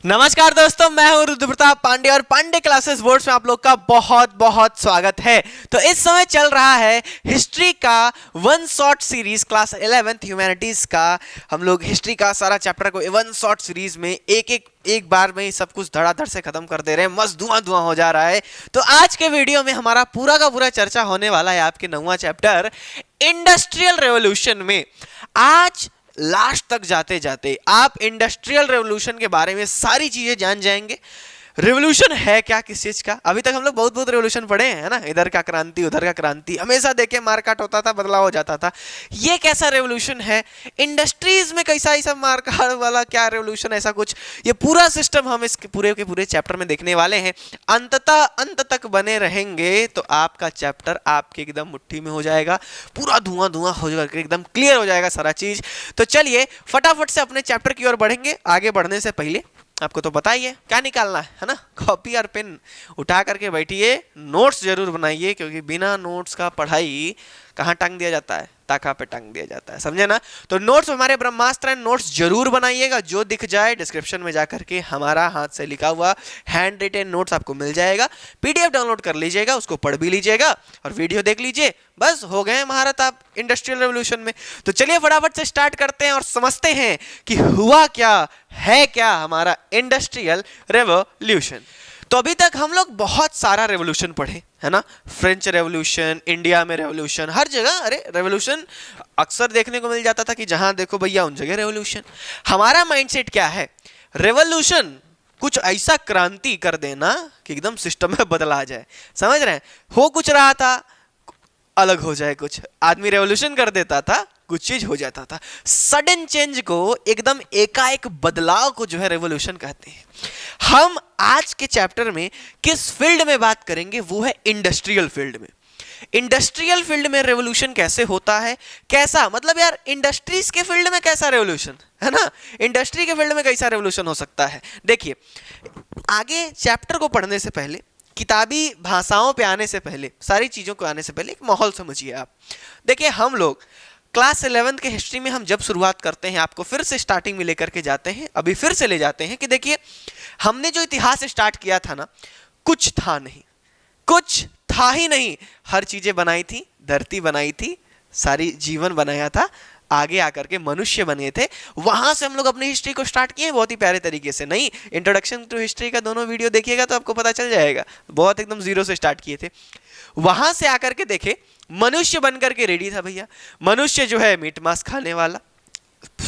नमस्कार दोस्तों, मैं हूं रुद्र प्रताप पांडे और पांडे क्लासेस बोर्ड्स में आप लोग का बहुत बहुत स्वागत है। तो इस समय चल रहा है हिस्ट्री का one shot series class 11th humanities का। हम लोग हिस्ट्री का सारा चैप्टर को वन शॉट सीरीज में एक बार में ही सब कुछ धड़ाधड़ से खत्म कर दे रहे हैं। मस्त धुआं धुआं हो जा रहा है। तो आज के वीडियो में हमारा पूरा का पूरा चर्चा होने वाला है आपके 9वां चैप्टर इंडस्ट्रियल रेवोल्यूशन में। आज लास्ट तक जाते जाते आप इंडस्ट्रियल रेवोल्यूशन के बारे में सारी चीजें जान जाएंगे। रेवोल्यूशन है क्या, किस चीज का। अभी तक हम लोग बहुत रेवोल्यूशन पढ़े हैं, है ना। इधर का क्रांति, उधर का क्रांति, हमेशा देखे मारकाट होता था, बदलाव हो जाता था। ये कैसा रेवोल्यूशन है, इंडस्ट्रीज में कैसा ही सब मारकाट वाला क्या रेवोल्यूशन, ऐसा कुछ। ये पूरा सिस्टम हम इस पूरे के पूरे चैप्टर में देखने वाले हैं। अंततः अंत तक बने रहेंगे तो आपका चैप्टर आपके एकदम मुट्ठी में हो जाएगा, पूरा धुआं धुआं हो जाएगा, एकदम क्लियर हो जाएगा सारा चीज। तो चलिए फटाफट से अपने चैप्टर की ओर बढ़ेंगे। आगे बढ़ने से पहले आपको तो पता ही है क्या निकालना है ना। कॉपी और पेन उठा करके बैठिए, नोट्स जरूर बनाइए, क्योंकि बिना नोट्स का पढ़ाई कहाँ टांग दिया जाता है, ताका पे टांग दिया जाता है, समझे ना। तो नोट्स हमारे ब्रह्मास्त्र नोट्स जरूर बनाइएगा। जो दिख जाए डिस्क्रिप्शन में जाकर के हमारा हाथ से लिखा हुआ हैंड रिटेन नोट्स आपको मिल जाएगा। पीडीएफ डाउनलोड कर लीजिएगा, उसको पढ़ भी लीजिएगा और वीडियो देख लीजिए। बस हो गए महारत आप इंडस्ट्रियल रेवोल्यूशन में। तो चलिए फटाफट से स्टार्ट करते हैं और समझते हैं कि हुआ क्या है क्या हमारा इंडस्ट्रियल रेवोल्यूशन। तो अभी तक हम लोग बहुत सारा रेवोल्यूशन पढ़े, है ना। फ्रेंच रेवोल्यूशन, इंडिया में रेवोल्यूशन, हर जगह अरे रेवोल्यूशन अक्सर देखने को मिल जाता था कि जहां देखो भैया उन जगह रेवोल्यूशन। हमारा माइंडसेट क्या है, रेवोल्यूशन कुछ ऐसा क्रांति कर देना कि एकदम सिस्टम में बदला आ जाए, समझ रहे हैं। हो कुछ रहा था, अलग हो जाए कुछ। आदमी रेवोल्यूशन कर देता था, कुछ चीज हो जाता था। सडन चेंज को, एकदम एकाएक बदलाव को जो है रेवोल्यूशन कहते हैं। हम आज के चैप्टर में किस फील्ड में बात करेंगे, वो है इंडस्ट्रियल फील्ड में। इंडस्ट्रियल फील्ड में रेवोल्यूशन कैसे होता है, कैसा मतलब यार इंडस्ट्रीज के फील्ड में कैसा रेवोल्यूशन, है ना। इंडस्ट्री के फील्ड में कैसा रेवोल्यूशन हो सकता है। देखिए आगे चैप्टर को पढ़ने से पहले, किताबी भाषाओं पे आने से पहले, सारी चीजों को आने से पहले एक माहौल समझिए आप। देखिए हम लोग क्लास 11th के हिस्ट्री में हम जब शुरुआत करते हैं, आपको फिर से स्टार्टिंग में लेकर के जाते हैं, अभी फिर से ले जाते हैं कि देखिए हमने जो इतिहास स्टार्ट किया था ना, कुछ था नहीं, कुछ था ही नहीं। हर चीजें बनाई थी, धरती बनाई थी, सारी जीवन बनाया था, आगे आकर के मनुष्य बने थे। वहां से हम लोग अपनी हिस्ट्री को स्टार्ट किए बहुत ही प्यारे तरीके से। नहीं, इंट्रोडक्शन टू हिस्ट्री का दोनों वीडियो देखिएगा तो आपको पता चल जाएगा, बहुत एकदम जीरो से स्टार्ट किए थे। वहां से आकर के देखे मनुष्य बनकर के रेडी था भैया। मनुष्य जो है मीट मांस खाने वाला,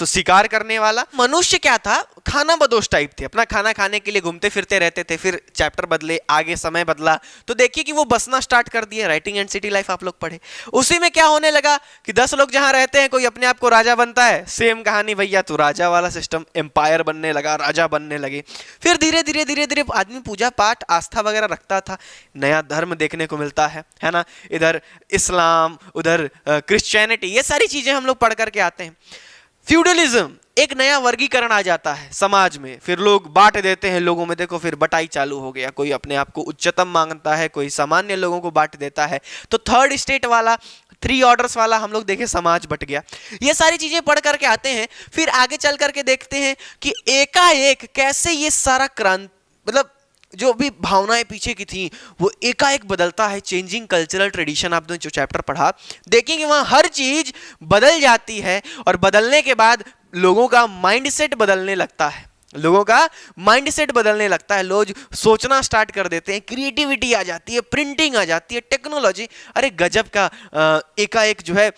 शिकार करने वाला। मनुष्य क्या था, खाना बदोश टाइप थे, अपना खाना खाने के लिए घूमते फिरते रहते थे। फिर चैप्टर बदले, आगे समय बदला, तो देखिए कि वो बसना स्टार्ट कर दिए। राइटिंग एंड सिटी लाइफ आप लोग पढ़े, उसी में क्या होने लगा कि 10 लोग जहां रहते हैं, कोई अपने आप को राजा बनता है। सेम कहानी भैया, तो राजा वाला सिस्टम, एम्पायर बनने लगा, राजा बनने लगे। फिर धीरे धीरे धीरे धीरे आदमी पूजा पाठ, आस्था वगैरह रखता था, नया धर्म देखने को मिलता है ना। इधर इस्लाम, उधर क्रिश्चियनिटी, ये सारी चीजें हम लोग पढ़ करके आते हैं। फ्यूडलिज्म, एक नया वर्गीकरण आ जाता है समाज में। फिर लोग बांट देते हैं लोगों में, देखो फिर बटाई चालू हो गया। कोई अपने आप को उच्चतम मांगता है, कोई सामान्य लोगों को बांट देता है। तो थर्ड स्टेट वाला, 3 ऑर्डर्स वाला हम लोग देखे समाज बट गया। ये सारी चीजें पढ़ करके आते हैं। फिर आगे चल करके देखते हैं कि एकाएक कैसे ये सारा क्रांति, मतलब जो भी भावनाएं पीछे की थी वो एकाएक बदलता है। चेंजिंग कल्चरल ट्रेडिशन, आपने जो चैप्टर पढ़ा देखेंगे वहां हर चीज बदल जाती है। और बदलने के बाद लोगों का माइंडसेट बदलने लगता है, लोगों का माइंडसेट बदलने लगता है। लोग सोचना स्टार्ट कर देते हैं, क्रिएटिविटी आ जाती है, प्रिंटिंग आ जाती है, टेक्नोलॉजी, अरे गजब का एकाएक जो है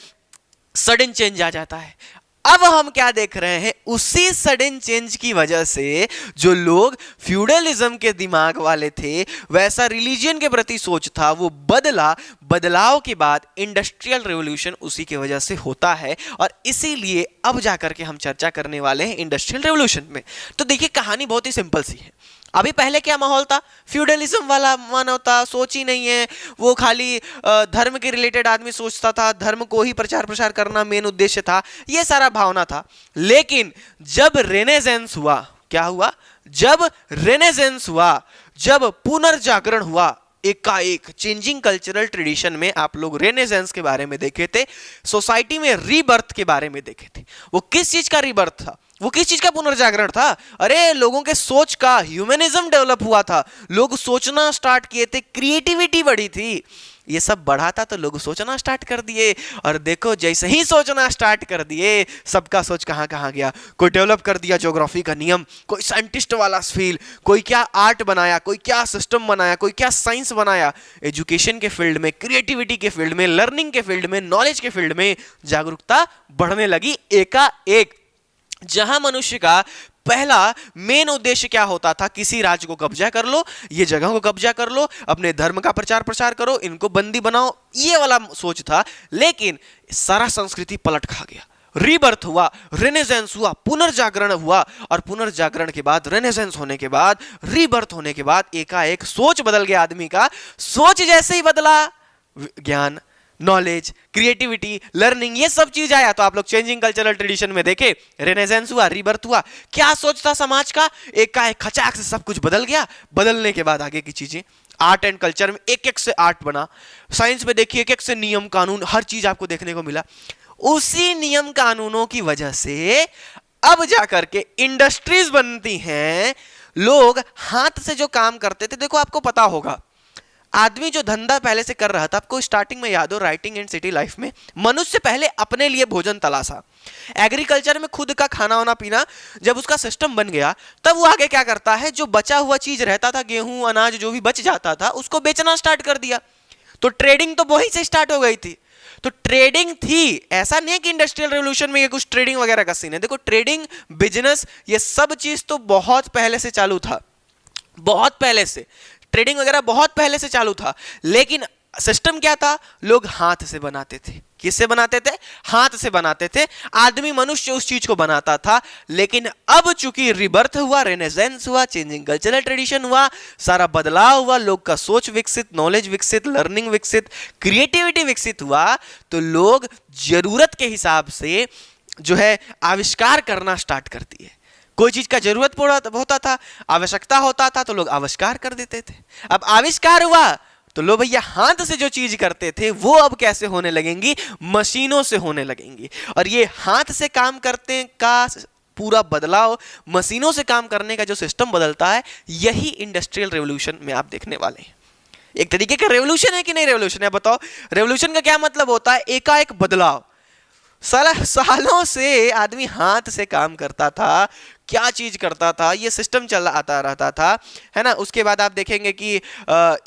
सडन चेंज आ जाता है। अब हम क्या देख रहे हैं, उसी सडन चेंज की वजह से जो लोग फ्यूडलिज्म के दिमाग वाले थे, वैसा रिलीजियन के प्रति सोच था, वो बदला। बदलाव के बाद इंडस्ट्रियल रेवोल्यूशन उसी की वजह से होता है। और इसीलिए अब जाकर के हम चर्चा करने वाले हैं इंडस्ट्रियल रेवोल्यूशन में। तो देखिए कहानी बहुत ही सिंपल सी है। अभी पहले क्या माहौल था, फ्यूडलिज्म वाला मानव था, सोच ही नहीं है, वो खाली धर्म के रिलेटेड आदमी सोचता था, धर्म को ही प्रचार प्रसार करना मेन उद्देश्य था, ये सारा भावना था। लेकिन जब रेनेसेंस हुआ, क्या हुआ, जब रेनेसेंस हुआ, जब पुनर्जागरण हुआ, एकाएक चेंजिंग कल्चरल ट्रेडिशन में आप लोग रेनेसेंस के बारे में देखे थे, सोसाइटी में रीबर्थ के बारे में देखे थे। वो किस चीज का रीबर्थ था, वो किस चीज का पुनर्जागरण था? अरे लोगों के सोच का, ह्यूमनिज्म डेवलप हुआ था, लोग सोचना स्टार्ट किए थे, क्रिएटिविटी बढ़ी थी। ये सब बढ़ा था तो लोग सोचना स्टार्ट कर दिए, और देखो जैसे ही सोचना स्टार्ट कर दिए, सबका सोच कहां कहां गया। कोई डेवलप कर दिया ज्योग्राफी का नियम, कोई साइंटिस्ट वाला फील्ड, कोई क्या आर्ट बनाया, कोई क्या सिस्टम बनाया, कोई क्या साइंस बनाया। एजुकेशन के फील्ड में, क्रिएटिविटी के फील्ड में, लर्निंग के फील्ड में, नॉलेज के फील्ड में जागरूकता बढ़ने लगी एकाएक। जहां मनुष्य का पहला मेन उद्देश्य क्या होता था? किसी राज्य को कब्जा कर लो, ये जगह को कब्जा कर लो, अपने धर्म का प्रचार प्रसार करो, इनको बंदी बनाओ, ये वाला सोच था। लेकिन सारा संस्कृति पलट खा गया, रीबर्थ हुआ, रेनेसेंस हुआ, पुनर्जागरण हुआ, और पुनर्जागरण के बाद, रेनेसेंस होने के बाद, रीबर्थ होने के बाद एकाएक सोच बदल गया आदमी का। सोच जैसे ही बदला, ज्ञान, नॉलेज, क्रिएटिविटी, लर्निंग, ये सब चीज आया। तो आप लोग चेंजिंग कल्चरल ट्रेडिशन में देखे, रेनेसेंस हुआ, रीबर्थ हुआ, क्या सोच था समाज का? एकाएक खचाक से सब कुछ बदल गया। बदलने के बाद आगे की चीजें, आर्ट एंड कल्चर में एक एक से आर्ट बना, साइंस में देखिए एक एक से नियम कानून, हर चीज आपको देखने को मिला। उसी नियम कानूनों की वजह से अब जाकर के इंडस्ट्रीज बनती हैं। लोग हाथ से जो काम करते थे, देखो आपको पता होगा, आदमी जो धंधा पहले से कर रहा था, आपको स्टार्टिंग में याद हो राइटिंग एंड सिटी लाइफ में, मनुष्य पहले अपने लिए भोजन तलाशा। एग्रीकल्चर में खुद का खाना वाना पीना जब उसका सिस्टम बन गया, तब वो आगे क्या करता है, जो बचा हुआ चीज रहता था, गेहूं अनाज जो भी बच जाता था, उसको बेचना स्टार्ट कर दिया। तो ट्रेडिंग तो वहीं से स्टार्ट हो गई थी। तो ट्रेडिंग थी, ऐसा नहीं कि इंडस्ट्रियल रेवोल्यूशन में ये कुछ ट्रेडिंग वगैरह का सीन है। देखो ट्रेडिंग, बिजनेस, ये सब चीज तो बहुत पहले से चालू था, बहुत पहले से ट्रेडिंग वगैरह बहुत पहले से चालू था। लेकिन सिस्टम क्या था? लोग हाथ से बनाते थे। किससे बनाते थे? हाथ से बनाते थे। आदमी, मनुष्य उस चीज को बनाता था। लेकिन अब चूंकि रिबर्थ हुआ, रेनेसेंस हुआ, चेंजिंग कल्चरल ट्रेडिशन हुआ, सारा बदलाव हुआ, लोग का सोच विकसित, नॉलेज विकसित, लर्निंग विकसित, क्रिएटिविटी विकसित हुआ, तो लोग जरूरत के हिसाब से जो है आविष्कार करना स्टार्ट कर दिए। कोई चीज का जरूरत होता था, आवश्यकता होता था, तो लोग आविष्कार कर देते थे। अब आविष्कार हुआ तो लो भैया, हाथ से जो चीज करते थे वो अब कैसे होने लगेंगी? मशीनों से होने लगेंगी। और ये हाथ से काम करते का पूरा बदलाव, मशीनों से काम करने का जो सिस्टम बदलता है, यही इंडस्ट्रियल रेवोल्यूशन में आप देखने वाले हैं। एक तरीके का रेवोल्यूशन है कि नहीं रेवोल्यूशन है? बताओ, रेवोल्यूशन का क्या मतलब होता है? एकाएक बदलाव। सालों से आदमी हाथ से काम करता था, क्या चीज करता था, ये सिस्टम चल आता रहता था, है ना। उसके बाद आप देखेंगे कि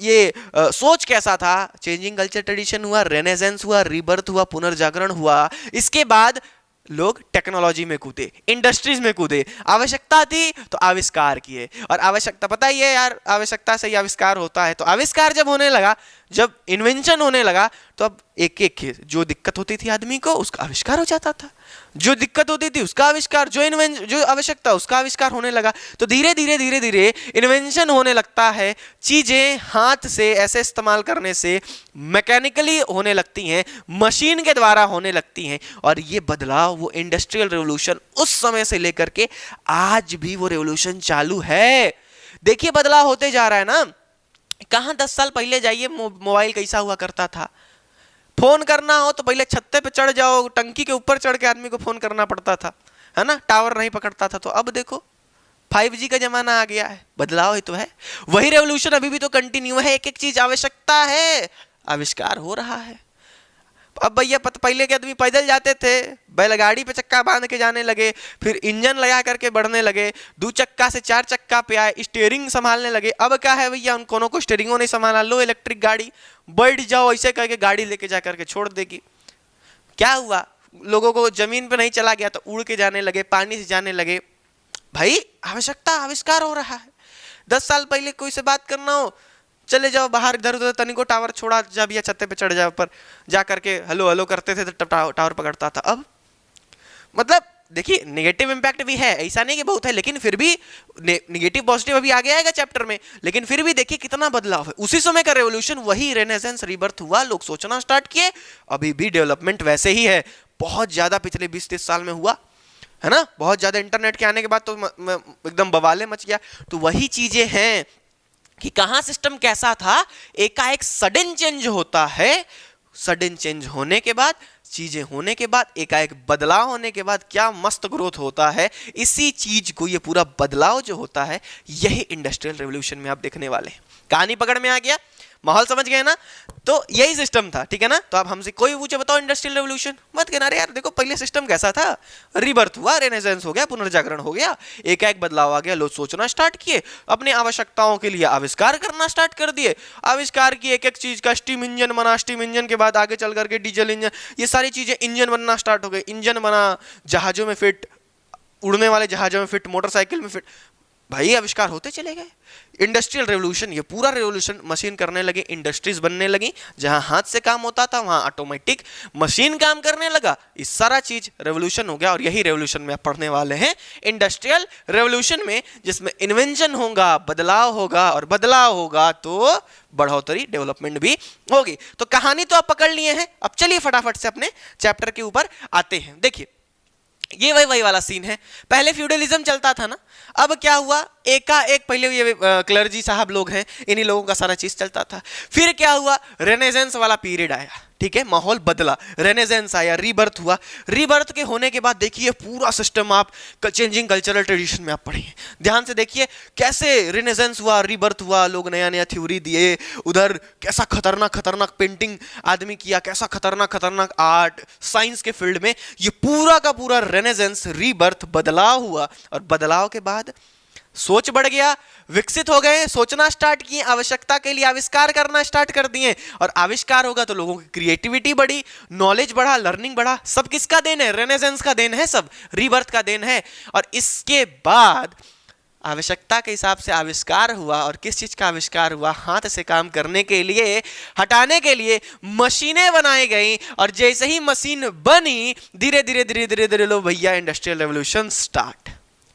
ये सोच कैसा था? चेंजिंग कल्चर ट्रेडिशन हुआ, रेनेसेंस हुआ, रीबर्थ हुआ, पुनर्जागरण हुआ। इसके बाद लोग टेक्नोलॉजी में कूदे, इंडस्ट्रीज में कूदे। आवश्यकता थी तो आविष्कार किए, और आवश्यकता, पता ही है यार, आवश्यकता से ही आविष्कार होता है। तो आविष्कार जब होने लगा, जब इन्वेंशन होने लगा, तो अब एक एक जो दिक्कत होती थी आदमी को, उसका आविष्कार हो जाता था। जो दिक्कत होती थी उसका आविष्कार, जो आवश्यकता उसका आविष्कार होने लगा। तो धीरे धीरे धीरे धीरे इन्वेंशन होने लगता है। चीजें हाथ से ऐसे इस्तेमाल करने से मैकेनिकली होने लगती हैं, मशीन के द्वारा होने लगती हैं। और ये बदलाव, वो इंडस्ट्रियल रेवोल्यूशन, उस समय से लेकर के आज भी वो रेवोल्यूशन चालू है। देखिए बदलाव होते जा रहा है ना। कहां 10 साल पहले जाइए, मोबाइल कैसा हुआ करता था। फोन करना हो तो पहले छत्ते पे चढ़ जाओ, टंकी के ऊपर चढ़ के आदमी को फोन करना पड़ता था, है ना, टावर नहीं पकड़ता था। तो अब देखो 5G का जमाना आ गया है। बदलाव ही तो है। वही रेवोल्यूशन अभी भी तो कंटिन्यू है। एक एक चीज आवश्यकता है, आविष्कार हो रहा है। अब भैया पहले के आदमी पैदल जाते थे, बैलगाड़ी पे चक्का बांध के जाने लगे, फिर इंजन लगा करके बढ़ने लगे, 2 चक्का से 4 चक्का पे आए, स्टीयरिंग संभालने लगे। अब क्या है भैया, उन कोनो को स्टीयरिंगों नहीं संभाला, लो इलेक्ट्रिक गाड़ी, बैठ जाओ, ऐसे करके गाड़ी लेके जा करके छोड़ देगी। क्या हुआ? लोगों को जमीन पे नहीं चला गया तो उड़ के जाने लगे, पानी से जाने लगे। भाई आवश्यकता, आविष्कार हो रहा है। 10 साल पहले कोई से बात करना हो, चले जाओ बाहर, इधर उधर तनिको टावर छोड़ा जब, या छत्ते पे चढ़ जाओ, पर जा करके हेलो हेलो करते थे तो टावर पकड़ता था। अब मतलब देखिए नेगेटिव इंपैक्ट भी है, ऐसा नहीं कि बहुत है, लेकिन फिर भी नेगेटिव पॉजिटिव अभी आगे आएगा चैप्टर में। लेकिन फिर भी देखिए कितना बदलाव है। उसी समय का रेवोल्यूशन, वही रेनेसेंस, रीबर्थ हुआ, लोग सोचना स्टार्ट किए। अभी भी डेवलपमेंट वैसे ही है, बहुत ज्यादा पिछले 20-30 साल में हुआ है ना। बहुत ज्यादा इंटरनेट के आने के बाद तो एकदम बवाले मच गया। तो वही चीजें हैं कि कहां सिस्टम कैसा था, एकाएक सडन चेंज होता है। सडन चेंज होने के बाद चीजें होने के बाद, एकाएक बदलाव होने के बाद क्या मस्त ग्रोथ होता है, इसी चीज को, ये पूरा बदलाव जो होता है, यही इंडस्ट्रियल रेवोल्यूशन में आप देखने वाले हैं। कहानी पकड़ में आ गया, माहौल समझ गए ना? तो यही सिस्टम था, ठीक है ना? तो आप हमसे कोई पूछे बताओ इंडस्ट्रियल रेवोल्यूशन, मत कहना अरे यार देखो पहले सिस्टम कैसा था, रिबर्थ हुआ, रेनेसेंस हो गया, पुनर्जागरण हो गया, एकाएक बदलाव आ गया, लोग सोचना स्टार्ट किए, अपने आवश्यकताओं के लिए आविष्कार करना स्टार्ट कर दिए, आविष्कार की एक एक चीज का, स्टीम इंजन बना, स्टीम इंजन के बाद आगे चल करके डीजल इंजन, ये सारी चीजें इंजन बनना स्टार्ट हो गए, इंजन बना, जहाजों में फिट, उड़ने वाले जहाजों में फिट, मोटरसाइकिल में फिट, भाई आविष्कार होते चले गए। इंडस्ट्रियल रेवोल्यूशन, ये पूरा रेवोल्यूशन, मशीन करने लगे, इंडस्ट्रीज बनने लगी, जहां हाथ से काम होता था वहां ऑटोमेटिक मशीन काम करने लगा, इस सारा चीज रेवोल्यूशन हो गया। और यही रेवोल्यूशन में आप पढ़ने वाले हैं, इंडस्ट्रियल रेवोल्यूशन में, जिसमें इन्वेंशन होगा, बदलाव होगा, और बदलाव होगा तो बढ़ोतरी, डेवलपमेंट भी होगी। तो कहानी तो आप पकड़ लिए हैं, अब चलिए फटाफट से अपने चैप्टर के ऊपर आते हैं। देखिए ये वही वाला सीन है, पहले फ्यूडलिज्म चलता था ना, अब क्या हुआ, एकाएक पहले ये क्लर्जी साहब लोग हैं, इन्हीं लोगों का सारा चीज चलता था, फिर क्या हुआ, रेनेसेंस वाला पीरियड आया, ठीक है, माहौल बदला, रेनेसेंस आया, रीबर्थ हुआ, रीबर्थ के होने के बाद देखिए पूरा सिस्टम आप चेंजिंग कल्चरल ट्रेडिशन में आप पढ़िए, ध्यान से देखिए कैसे रेनेसेंस हुआ, रीबर्थ हुआ, लोग नया नया थ्योरी दिए, उधर कैसा खतरनाक खतरनाक पेंटिंग आदमी किया, कैसा खतरनाक खतरनाक आर्ट साइंस के फील्ड में, ये पूरा का पूरा रेनेसेंस, रीबर्थ, बदलाव हुआ, और बदलाव के बाद सोच बढ़ गया, विकसित हो गए, सोचना स्टार्ट किए, आवश्यकता के लिए आविष्कार करना स्टार्ट कर दिए, और आविष्कार होगा तो लोगों की क्रिएटिविटी बढ़ी, नॉलेज बढ़ा, लर्निंग बढ़ा, सब किसका देन है, रेनेसेंस का देन है, सब रीबर्थ का देन है। और इसके बाद आवश्यकता के हिसाब से आविष्कार हुआ, और किस चीज का आविष्कार हुआ, हाथ से काम करने के लिए, हटाने के लिए मशीनें बनाई गई, और जैसे ही मशीन बनी धीरे धीरे धीरे धीरे धीरे लो भैया इंडस्ट्रियल रेवोल्यूशन स्टार्ट,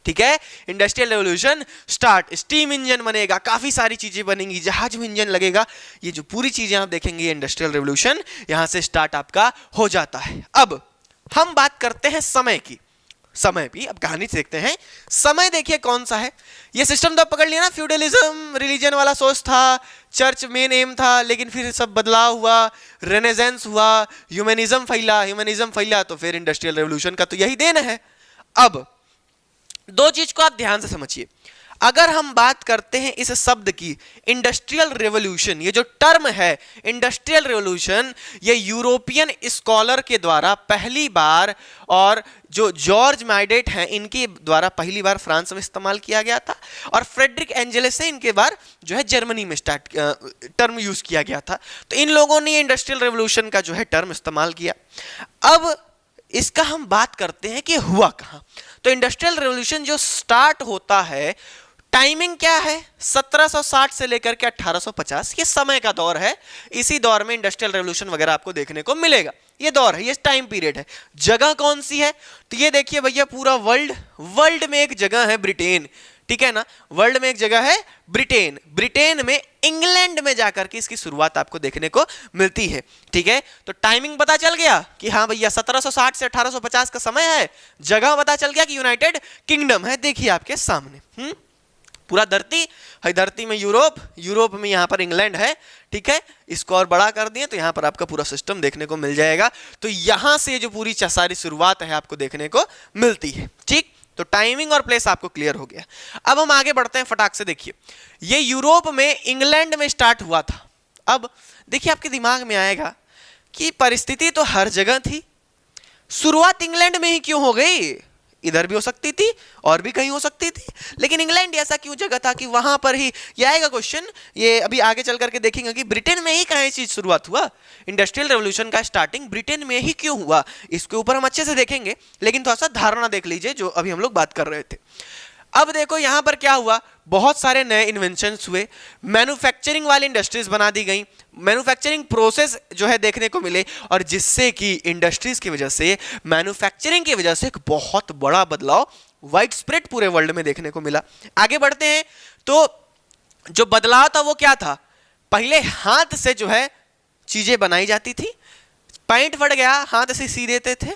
ठीक है, industrial revolution start, steam engine बनेगा, काफी सारी चीजें बनेंगी, जहाज में इंजन लगेगा, ये जो पूरी चीजें आप देखेंगे इंडस्ट्रियल रेवोल्यूशन यहां से स्टार्ट आपका हो जाता है। अब हम बात करते हैं समय की, समय भी, अब कहानी से देखते हैं समय। देखिए कौन सा है, ये सिस्टम तो पकड़ लिया ना, फ्यूडलिज्म रिलीजन वाला सोच था, चर्च मेन एम था, लेकिन फिर सब बदलाव हुआ, रेनेसेंस हुआ, ह्यूमनिज्म फैला, तो फिर इंडस्ट्रियल रेवोल्यूशन का तो यही देन है। अब दो चीज को आप ध्यान से समझिए, अगर हम बात करते हैं इस शब्द की, इंडस्ट्रियल रेवोल्यूशन, ये जो टर्म है इंडस्ट्रियल रेवोल्यूशन, ये यूरोपियन स्कॉलर के द्वारा पहली बार, और जो जॉर्ज मैडेट हैं इनके द्वारा पहली बार फ्रांस में इस्तेमाल किया गया था, और फ्रेडरिक एंजेलिस से इनके बार जो है जर्मनी में टर्म यूज किया गया था। तो इन लोगों ने इंडस्ट्रियल रेवोल्यूशन का जो है टर्म इस्तेमाल किया। अब इसका हम बात करते हैं कि हुआ कहां। तो इंडस्ट्रियल रेवोल्यूशन जो स्टार्ट होता है, टाइमिंग क्या है, 1760 से लेकर के 1850, ये समय का दौर है, इसी दौर में इंडस्ट्रियल रेवोल्यूशन वगैरह आपको देखने को मिलेगा, ये दौर है, ये टाइम पीरियड है। जगह कौन सी है, तो ये देखिए भैया पूरा वर्ल्ड में एक जगह है ब्रिटेन, ठीक है ना, वर्ल्ड में एक जगह है ब्रिटेन, ब्रिटेन में इंग्लैंड में जाकर के इसकी शुरुआत आपको देखने को मिलती है, ठीक है। तो टाइमिंग पता चल गया कि हाँ भैया 1760 से 1850 का समय है, जगह पता चल गया कि यूनाइटेड किंगडम है, देखिए आपके सामने, पूरा धरती है, धरती में यूरोप में यहाँ पर इंग्लैंड है, ठीक है, इसको और बड़ा कर दिए तो यहाँ पर आपका पूरा सिस्टम देखने को मिल जाएगा। तो यहाँ से जो पूरी सारी शुरुआत है आपको देखने को मिलती है, ठीक। तो टाइमिंग और प्लेस आपको क्लियर हो गया। अब हम आगे बढ़ते हैं फटाक से। देखिए ये यूरोप में, इंग्लैंड में स्टार्ट हुआ था। अब देखिए आपके दिमाग में आएगा कि परिस्थिति तो हर जगह थी, शुरुआत इंग्लैंड में ही क्यों हो गई, इधर भी हो सकती थी और भी कहीं हो सकती थी, लेकिन इंग्लैंड ऐसा क्यों जगह था कि वहां पर ही, ये आएगा क्वेश्चन, ये अभी आगे चल करके देखेंगे कि ब्रिटेन में ही कहाँ चीज शुरुआत हुआ, इंडस्ट्रियल रेवोल्यूशन का स्टार्टिंग ब्रिटेन में ही क्यों हुआ, इसके ऊपर हम अच्छे से देखेंगे, लेकिन थोड़ा सा धारणा देख लीजिए जो अभी हम लोग बात कर रहे थे। अब देखो यहां पर क्या हुआ, बहुत सारे नए इन्वेंशंस हुए, मैन्युफैक्चरिंग वाली इंडस्ट्रीज बना दी गई, मैन्युफैक्चरिंग प्रोसेस जो है देखने को मिले, और जिससे कि इंडस्ट्रीज की वजह से, मैन्युफैक्चरिंग की वजह से एक बहुत बड़ा बदलाव वाइड स्प्रेड पूरे वर्ल्ड में देखने को मिला। आगे बढ़ते हैं तो जो बदलाव था वो क्या था, पहले हाथ से जो है चीजें बनाई जाती थी, पैंट फट गया हाथ से सी देते थे,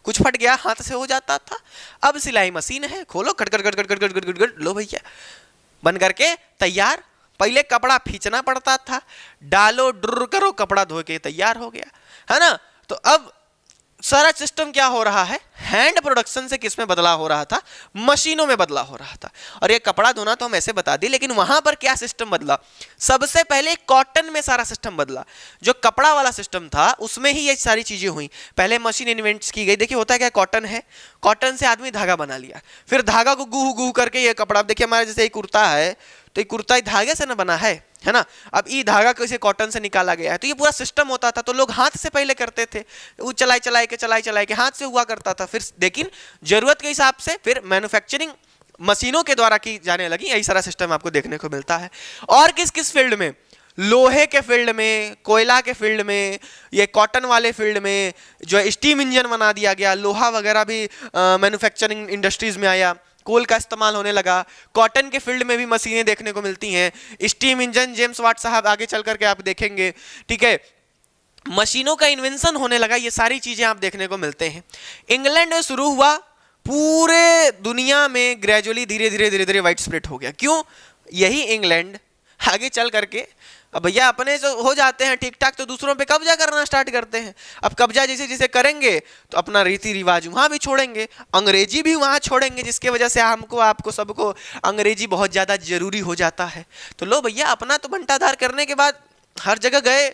कुछ फट गया हाथ से हो जाता था, अब सिलाई मशीन है, खोलो cut cut cut cut cut cut cut cut, लो भैया बन करके तैयार। पहले कपड़ा खींचना पड़ता था, डालो ड्र करो कपड़ा धो के तैयार हो गया, है ना। तो अब सारा सिस्टम क्या हो रहा है, हैंड प्रोडक्शन से किस में बदला हो रहा था, मशीनों में बदला हो रहा था। और ये कपड़ा धोना तो हम ऐसे बता दी, लेकिन वहां पर क्या सिस्टम बदला, सबसे पहले कॉटन में सारा सिस्टम बदला। जो कपड़ा वाला सिस्टम था उसमें ही ये सारी चीजें हुई। पहले मशीन इन्वेंट की गई। देखिए होता है क्या, कॉटन है, कॉटन से आदमी धागा बना लिया, फिर धागा को गुह गुह करके ये कपड़ा, देखिए हमारे जैसे एक कुर्ता है तो ये कुर्ता धागे से ना बना है ना। अब ये धागा किसी कॉटन से निकाला गया है, तो ये पूरा सिस्टम होता था। तो लोग हाथ से पहले करते थे, वो चलाई चलाई के हाथ से हुआ करता था। फिर लेकिन जरूरत के हिसाब से फिर मैन्युफैक्चरिंग मशीनों के द्वारा की जाने लगी। यही सारा सिस्टम आपको देखने को मिलता है। और किस किस फील्ड में, लोहे के फील्ड में, कोयला के फील्ड में, ये कॉटन वाले फील्ड में जो स्टीम इंजन बना दिया गया, लोहा वगैरह भी मैन्युफैक्चरिंग इंडस्ट्रीज में आया, कोल का इस्तेमाल होने लगा। कॉटन के फील्ड में भी मशीनें देखने को मिलती हैं, स्टीम इंजन, जेम्स वाट साहब आगे चल करके आप देखेंगे, ठीक है। मशीनों का इन्वेंशन होने लगा, ये सारी चीजें आप देखने को मिलते हैं। इंग्लैंड में शुरू हुआ, पूरे दुनिया में ग्रेजुअली धीरे धीरे वाइड स्प्रेड हो गया। क्यों, यही इंग्लैंड आगे चल करके, अब भैया अपने जो हो जाते हैं ठीक ठाक तो दूसरों पे कब्जा करना स्टार्ट करते हैं। अब कब्जा जैसे जैसे करेंगे तो अपना रीति रिवाज वहाँ भी छोड़ेंगे, अंग्रेजी भी वहाँ छोड़ेंगे, जिसके वजह से हमको आपको सबको अंग्रेजी बहुत ज़्यादा जरूरी हो जाता है। तो लो भैया अपना तो बंटाधार करने के बाद हर जगह गए।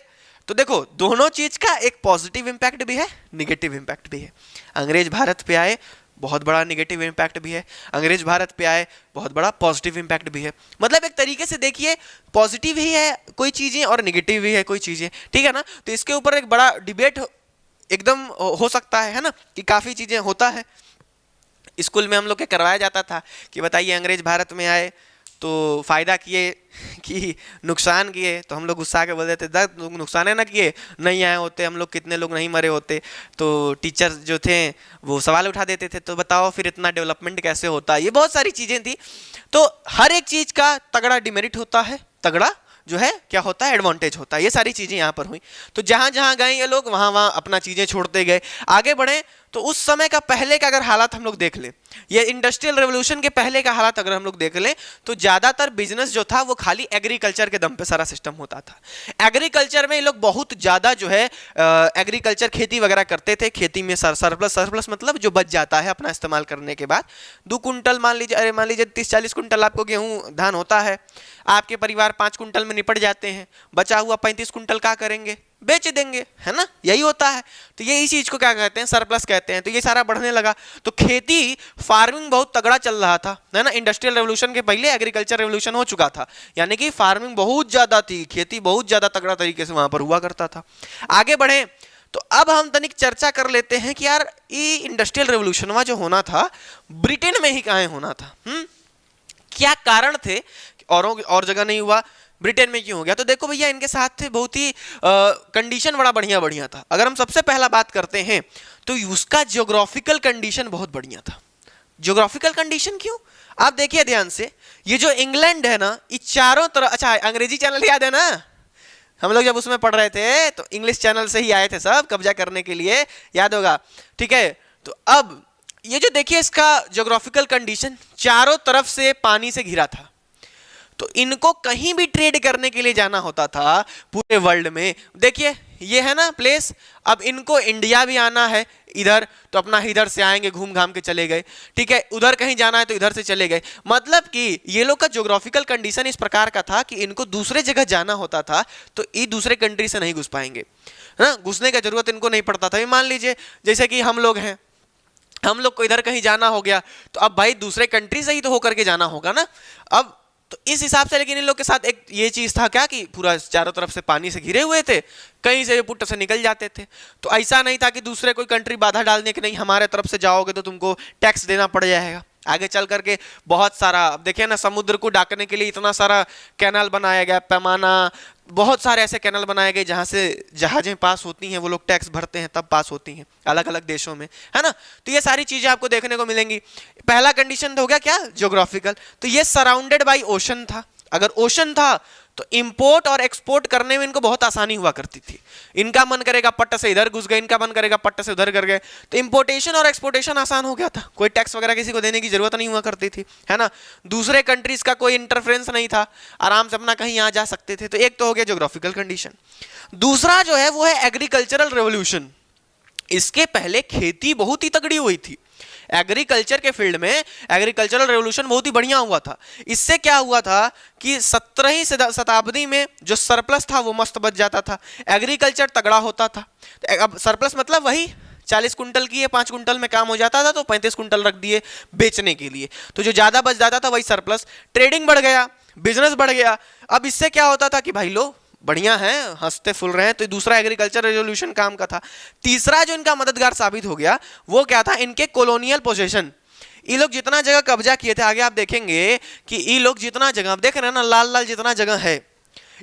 तो देखो दोनों चीज़ का एक पॉजिटिव इम्पैक्ट भी है, निगेटिव इम्पैक्ट भी है। अंग्रेज भारत पे आए, बहुत बड़ा नेगेटिव इम्पैक्ट भी है। अंग्रेज भारत पे आए, बहुत बड़ा पॉजिटिव इम्पैक्ट भी है। मतलब एक तरीके से देखिए पॉजिटिव ही है कोई चीज़ें और नेगेटिव भी है कोई चीज़ें, ठीक है ना। तो इसके ऊपर एक बड़ा डिबेट एकदम हो सकता है ना, कि काफ़ी चीज़ें होता है। स्कूल में हम लोग के करवाया जाता था कि बताइए अंग्रेज भारत में आए तो फ़ायदा किए कि नुकसान किए, तो हम लोग गुस्सा के बोल देते थे नुकसान है ना किए, नहीं आए होते हम लोग कितने लोग नहीं मरे होते। तो टीचर जो थे वो सवाल उठा देते थे, तो बताओ फिर इतना डेवलपमेंट कैसे होता है। ये बहुत सारी चीज़ें थी। तो हर एक चीज़ का तगड़ा डिमेरिट होता है, तगड़ा जो है क्या होता है, एडवांटेज होता है। ये सारी चीज़ें यहाँ पर हुई। तो जहाँ जहाँ गए ये लोग वहाँ वहाँ अपना चीज़ें छोड़ते गए, आगे बढ़े। तो उस समय का पहले का अगर हालात हम लोग देख लें, ये इंडस्ट्रियल रेवोल्यूशन के पहले का हालात अगर हम लोग देख लें, तो ज़्यादातर बिजनेस जो था वो खाली एग्रीकल्चर के दम पे सारा सिस्टम होता था। एग्रीकल्चर में ये लोग बहुत ज़्यादा जो है एग्रीकल्चर खेती वगैरह करते थे। खेती में सरप्लस मतलब जो बच जाता है अपना इस्तेमाल करने के बाद, 2 कुंटल मान लीजिए 30-40 कुंटल आपको गेहूँ धान होता है, आपके परिवार 5 कुंटल में निपट जाते हैं, बचा हुआ 35 कुंटल क्या करेंगे, बेच देंगे, है ना, यही होता है। तो ये इस चीज को क्या कहते हैं, सरप्लस कहते हैं। तो ये सारा बढ़ने लगा। तो खेती, फार्मिंग बहुत तगड़ा चल रहा था, है ना। इंडस्ट्रियल रेवोल्यूशन के पहले एग्रीकल्चर रेवोल्यूशन हो चुका था, यानी कि फार्मिंग बहुत ज्यादा थी, खेती बहुत ज्यादा तगड़ा तरीके से वहां पर हुआ करता था। आगे बढ़े तो अब हम तनिक चर्चा कर लेते हैं कि यार ये इंडस्ट्रियल रेवोल्यूशन जो होना था ब्रिटेन में ही कहाँ होना था, क्या कारण थे, और जगह नहीं हुआ, ब्रिटेन में क्यों हो गया। तो देखो भैया इनके साथ थे बहुत ही कंडीशन बड़ा बढ़िया था। अगर हम सबसे पहला बात करते हैं तो उसका ज्योग्राफिकल कंडीशन बहुत बढ़िया था। ज्योग्राफिकल कंडीशन क्यों, आप देखिए ध्यान से, ये जो इंग्लैंड है ना, ये चारों तरफ, अच्छा अंग्रेजी चैनल याद है ना, हम लोग जब उसमें पढ़ रहे थे तो इंग्लिश चैनल से ही आए थे सब कब्जा करने के लिए, याद होगा, ठीक है। तो अब ये जो देखिए इसका ज्योग्राफिकल कंडीशन, चारों तरफ से पानी से घिरा था। तो इनको कहीं भी ट्रेड करने के लिए जाना होता था पूरे वर्ल्ड में। देखिए ये है ना प्लेस, अब इनको इंडिया भी आना है इधर, तो अपना इधर से आएंगे, घूम घाम के चले गए, ठीक है। उधर कहीं जाना है तो इधर से चले गए। मतलब कि ये लोग का ज्योग्राफिकल कंडीशन इस प्रकार का था कि इनको दूसरे जगह जाना होता था तो ये दूसरे कंट्री से नहीं घुस पाएंगे, है ना, घुसने का जरूरत इनको नहीं पड़ता था। मान लीजिए जैसे कि हम लोग हैं, हम लोग को इधर कहीं जाना हो गया तो अब भाई दूसरे कंट्री से ही तो होकर के जाना होगा ना। अब तो इस हिसाब से, लेकिन इन लोग के साथ एक ये चीज था क्या कि पूरा चारों तरफ से पानी से घिरे हुए थे, कहीं से पुट से निकल जाते थे। तो ऐसा नहीं था कि दूसरे कोई कंट्री बाधा डालने की, नहीं हमारे तरफ से जाओगे तो तुमको टैक्स देना पड़ जाएगा। आगे चल करके बहुत सारा, अब देखिए ना, समुद्र को ढकने के लिए इतना सारा कैनाल बनाया गया, पैमाना, बहुत सारे ऐसे कैनाल बनाए गए जहाँ से जहाजें पास होती हैं, वो लोग टैक्स भरते हैं तब पास होती हैं अलग अलग देशों में, है ना। तो ये सारी चीजें आपको देखने को मिलेंगी। पहला कंडीशन हो गया क्या, ज्योग्राफिकल। तो ये सराउंडेड बाई ओशन था। अगर ओशन था तो इंपोर्ट और एक्सपोर्ट करने में इनको बहुत आसानी हुआ करती थी। इनका मन करेगा पट्ट से इधर घुस गए, इनका मन करेगा पट्ट से उधर कर गए, तो इंपोर्टेशन और एक्सपोर्टेशन आसान हो गया था। कोई टैक्स वगैरह किसी को देने की जरूरत नहीं हुआ करती थी, है ना। दूसरे कंट्रीज का कोई इंटरफेरेंस नहीं था, आराम से अपना कहीं यहाँ जा सकते थे। तो एक तो हो गया ज्योग्राफिकल कंडीशन। दूसरा जो है वो है एग्रीकल्चरल रेवोल्यूशन। इसके पहले खेती बहुत ही तगड़ी हुई थी। एग्रीकल्चर के फील्ड में एग्रीकल्चरल रेवोल्यूशन बहुत ही बढ़िया हुआ था। इससे क्या हुआ था कि 17वीं शताब्दी में जो सरप्लस था वो मस्त बच जाता था, एग्रीकल्चर तगड़ा होता था। अब सरप्लस मतलब वही 40 कुंटल की है, 5 कुंटल में काम हो जाता था तो 35 कुंटल रख दिए बेचने के लिए, तो जो ज्यादा बच जाता था वही सरप्लस। ट्रेडिंग बढ़ गया, बिजनेस बढ़ गया। अब इससे क्या होता था कि भाई लो बढ़िया है, हंसते फुल रहे हैं। तो दूसरा एग्रीकल्चर रेवोल्यूशन काम का था। तीसरा जो इनका मददगार साबित हो गया वो क्या था, इनके कॉलोनियल पोजीशन। ये लोग जितना जगह कब्जा किए थे, आगे आप देखेंगे कि ये लोग जितना जगह, आप देख रहे हैं ना लाल लाल जितना जगह है,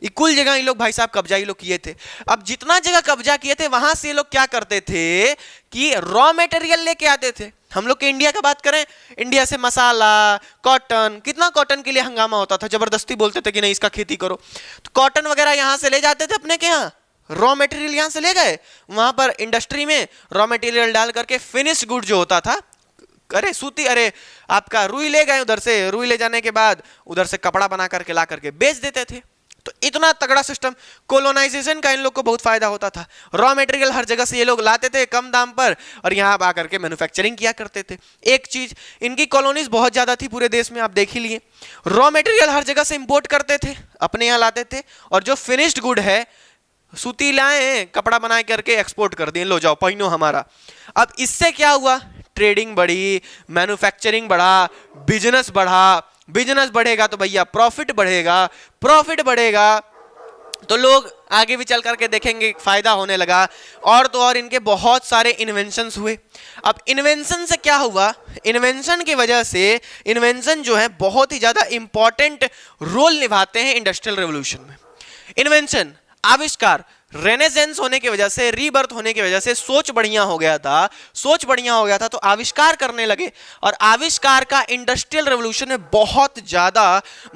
ये कुल जगह ये लोग भाई साहब कब्जा ये लोग किए थे। अब जितना जगह कब्जा किए थे वहां से ये लोग क्या करते थे कि रॉ मटेरियल लेके आते थे। हम लोग के इंडिया का बात करें, इंडिया से मसाला, कॉटन, कितना कॉटन के लिए हंगामा होता था, जबरदस्ती बोलते थे कि नहीं इसका खेती करो। तो कॉटन वगैरह यहां से ले जाते थे अपने के यहाँ, रॉ मटेरियल यहां से ले गए, वहां पर इंडस्ट्री में रॉ मटेरियल डाल करके फिनिश गुड जो होता था, अरे सूती, अरे आपका रुई ले गए उधर से, रुई ले जाने के बाद उधर से कपड़ा बना करके ला करके बेच देते थे। तो इतना तगड़ा सिस्टम, कोलोनाइजेशन का इन लोग को बहुत फायदा होता था। रॉ मटेरियल हर जगह से ये लोग लाते थे कम दाम पर और यहाँ आकर के मैन्युफैक्चरिंग किया करते थे। एक चीज, इनकी कॉलोनीज बहुत ज्यादा थी पूरे देश में, आप देख ही लिए। रॉ मटेरियल हर जगह से इंपोर्ट करते थे, अपने यहाँ लाते थे, और जो फिनिश्ड गुड है, सूती लाए, कपड़ा बना करके एक्सपोर्ट कर दिए, लो जाओ पहनो हमारा। अब इससे क्या हुआ, ट्रेडिंग बढ़ी, मैन्युफैक्चरिंग बढ़ा, बिजनेस बढ़ा। बिजनेस बढ़ेगा तो भैया प्रॉफिट बढ़ेगा, प्रॉफिट बढ़ेगा तो लोग आगे भी चल करके देखेंगे फायदा होने लगा। और तो और इनके बहुत सारे इन्वेंशंस हुए। अब इन्वेंशन से क्या हुआ, इन्वेंशन की वजह से, इन्वेंशन जो है बहुत ही ज्यादा इंपॉर्टेंट रोल निभाते हैं इंडस्ट्रियल रेवोल्यूशन में। इन्वेंशन, आविष्कार, रेनेसेंस होने की वजह से, रीबर्थ होने की वजह से सोच बढ़िया हो गया था, सोच बढ़िया हो गया था तो आविष्कार करने लगे। और आविष्कार का इंडस्ट्रियल रेवोल्यूशन में बहुत ज्यादा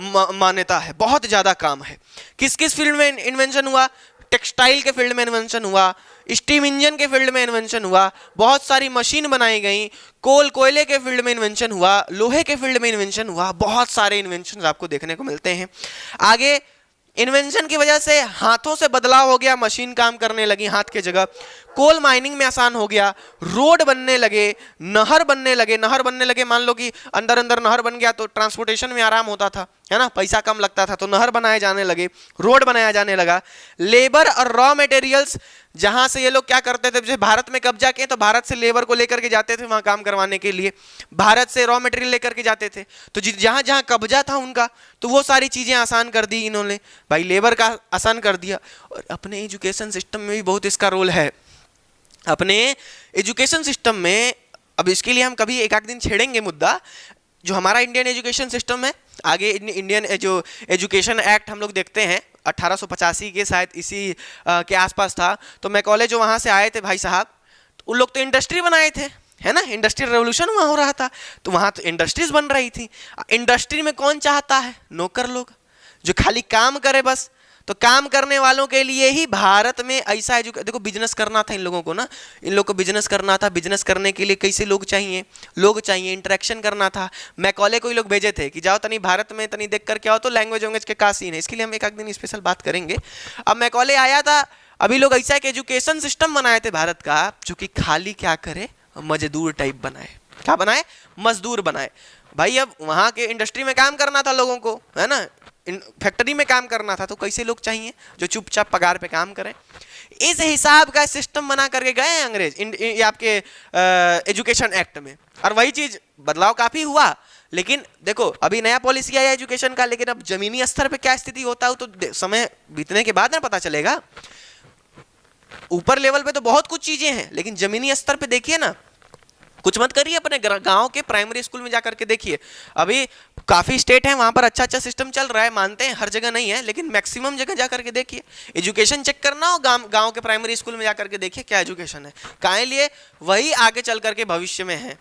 मान्यता है, बहुत ज्यादा काम है। किस किस फील्ड में इन्वेंशन हुआ, टेक्सटाइल के फील्ड में इन्वेंशन हुआ, स्टीम इंजन के फील्ड में इन्वेंशन हुआ, बहुत सारी मशीन बनाई गई, कोयले के फील्ड में इन्वेंशन हुआ, लोहे के फील्ड में इन्वेंशन हुआ, बहुत सारे इन्वेंशन आपको देखने को मिलते हैं। आगे इन्वेंशन की वजह से हाथों से बदलाव हो गया, मशीन काम करने लगी हाथ के जगह, कोल माइनिंग में आसान हो गया, रोड बनने लगे, नहर बनने लगे। नहर बनने लगे, मान लो कि अंदर अंदर नहर बन गया तो ट्रांसपोर्टेशन में आराम होता था, है ना, पैसा कम लगता था, तो नहर बनाए जाने लगे, रोड बनाया जाने लगा। लेबर और रॉ मटेरियल्स, जहां से ये लोग क्या करते थे, जैसे भारत में कब्जा किए तो भारत से लेबर को लेकर के जाते थे वहां काम करवाने के लिए, भारत से रॉ मटेरियल लेकर के जाते थे। तो जहां जहां कब्जा था उनका, तो वो सारी चीजें आसान कर दी इन्होंने, भाई लेबर का आसान कर दिया। और अपने एजुकेशन सिस्टम में भी बहुत इसका रोल है। अपने एजुकेशन सिस्टम में, अब इसके लिए हम कभी एक आध दिन छेड़ेंगे मुद्दा, जो हमारा इंडियन एजुकेशन सिस्टम है। आगे इंडियन जो एजुकेशन एक्ट हम लोग देखते हैं 1885 के शायद इसी के आसपास था। तो मैकॉले जो वहाँ से आए थे भाई साहब, तो उन लोग तो इंडस्ट्री बनाए थे, है ना, इंडस्ट्रियल रेवोल्यूशन वहाँ हो रहा था, तो वहाँ तो इंडस्ट्रीज बन रही थी। इंडस्ट्री में कौन चाहता है, नौकर लोग जो खाली काम करे बस। तो काम करने वालों के लिए ही भारत में ऐसा देखो, बिजनेस करना था इन लोगों को ना, इन लोगों को बिजनेस करना था। बिजनेस करने के लिए कैसे लोग चाहिए, इंटरेक्शन करना था। मैकॉले को ही लोग भेजे थे कि जाओ तनी भारत में तनी देख कर क्या हो, तो लैंग्वेज वैंग्वेज के का सीन है, इसके लिए हम एक आध दिन स्पेशल बात करेंगे। अब मैकॉले आया था, अभी लोग ऐसा एक एजुकेशन सिस्टम बनाए थे भारत का, जो कि खाली क्या करे, मजदूर टाइप बनाए। क्या बनाए, मजदूर बनाए। भाई अब वहां के इंडस्ट्री में काम करना था लोगों को, है ना, फैक्ट्री में काम करना था, तो कैसे लोग चाहिए जो चुपचाप पगार पे काम करें। इस हिसाब का सिस्टम बना करके गए हैं अंग्रेज आपके एजुकेशन एक्ट में। और वही चीज बदलाव काफी हुआ, लेकिन देखो अभी नया पॉलिसी आया एजुकेशन का, लेकिन अब जमीनी स्तर पे क्या स्थिति होता है तो समय बीतने के बाद ना पता चलेगा। ऊपर लेवल पे तो बहुत कुछ चीजें हैं, लेकिन जमीनी स्तर पे देखिए ना, कुछ मत करिए, अपने गांव के प्राइमरी स्कूल में जाकर के देखिए। अभी काफी स्टेट है वहां पर अच्छा अच्छा सिस्टम चल रहा है, मानते हैं हर जगह नहीं है, लेकिन मैक्सिमम जगह जाकर के देखिए। एजुकेशन चेक करना हो, गांव के प्राइमरी स्कूल में जाकर के देखिए क्या एजुकेशन है, काहे लिए, वही आगे चल करके भविष्य में है।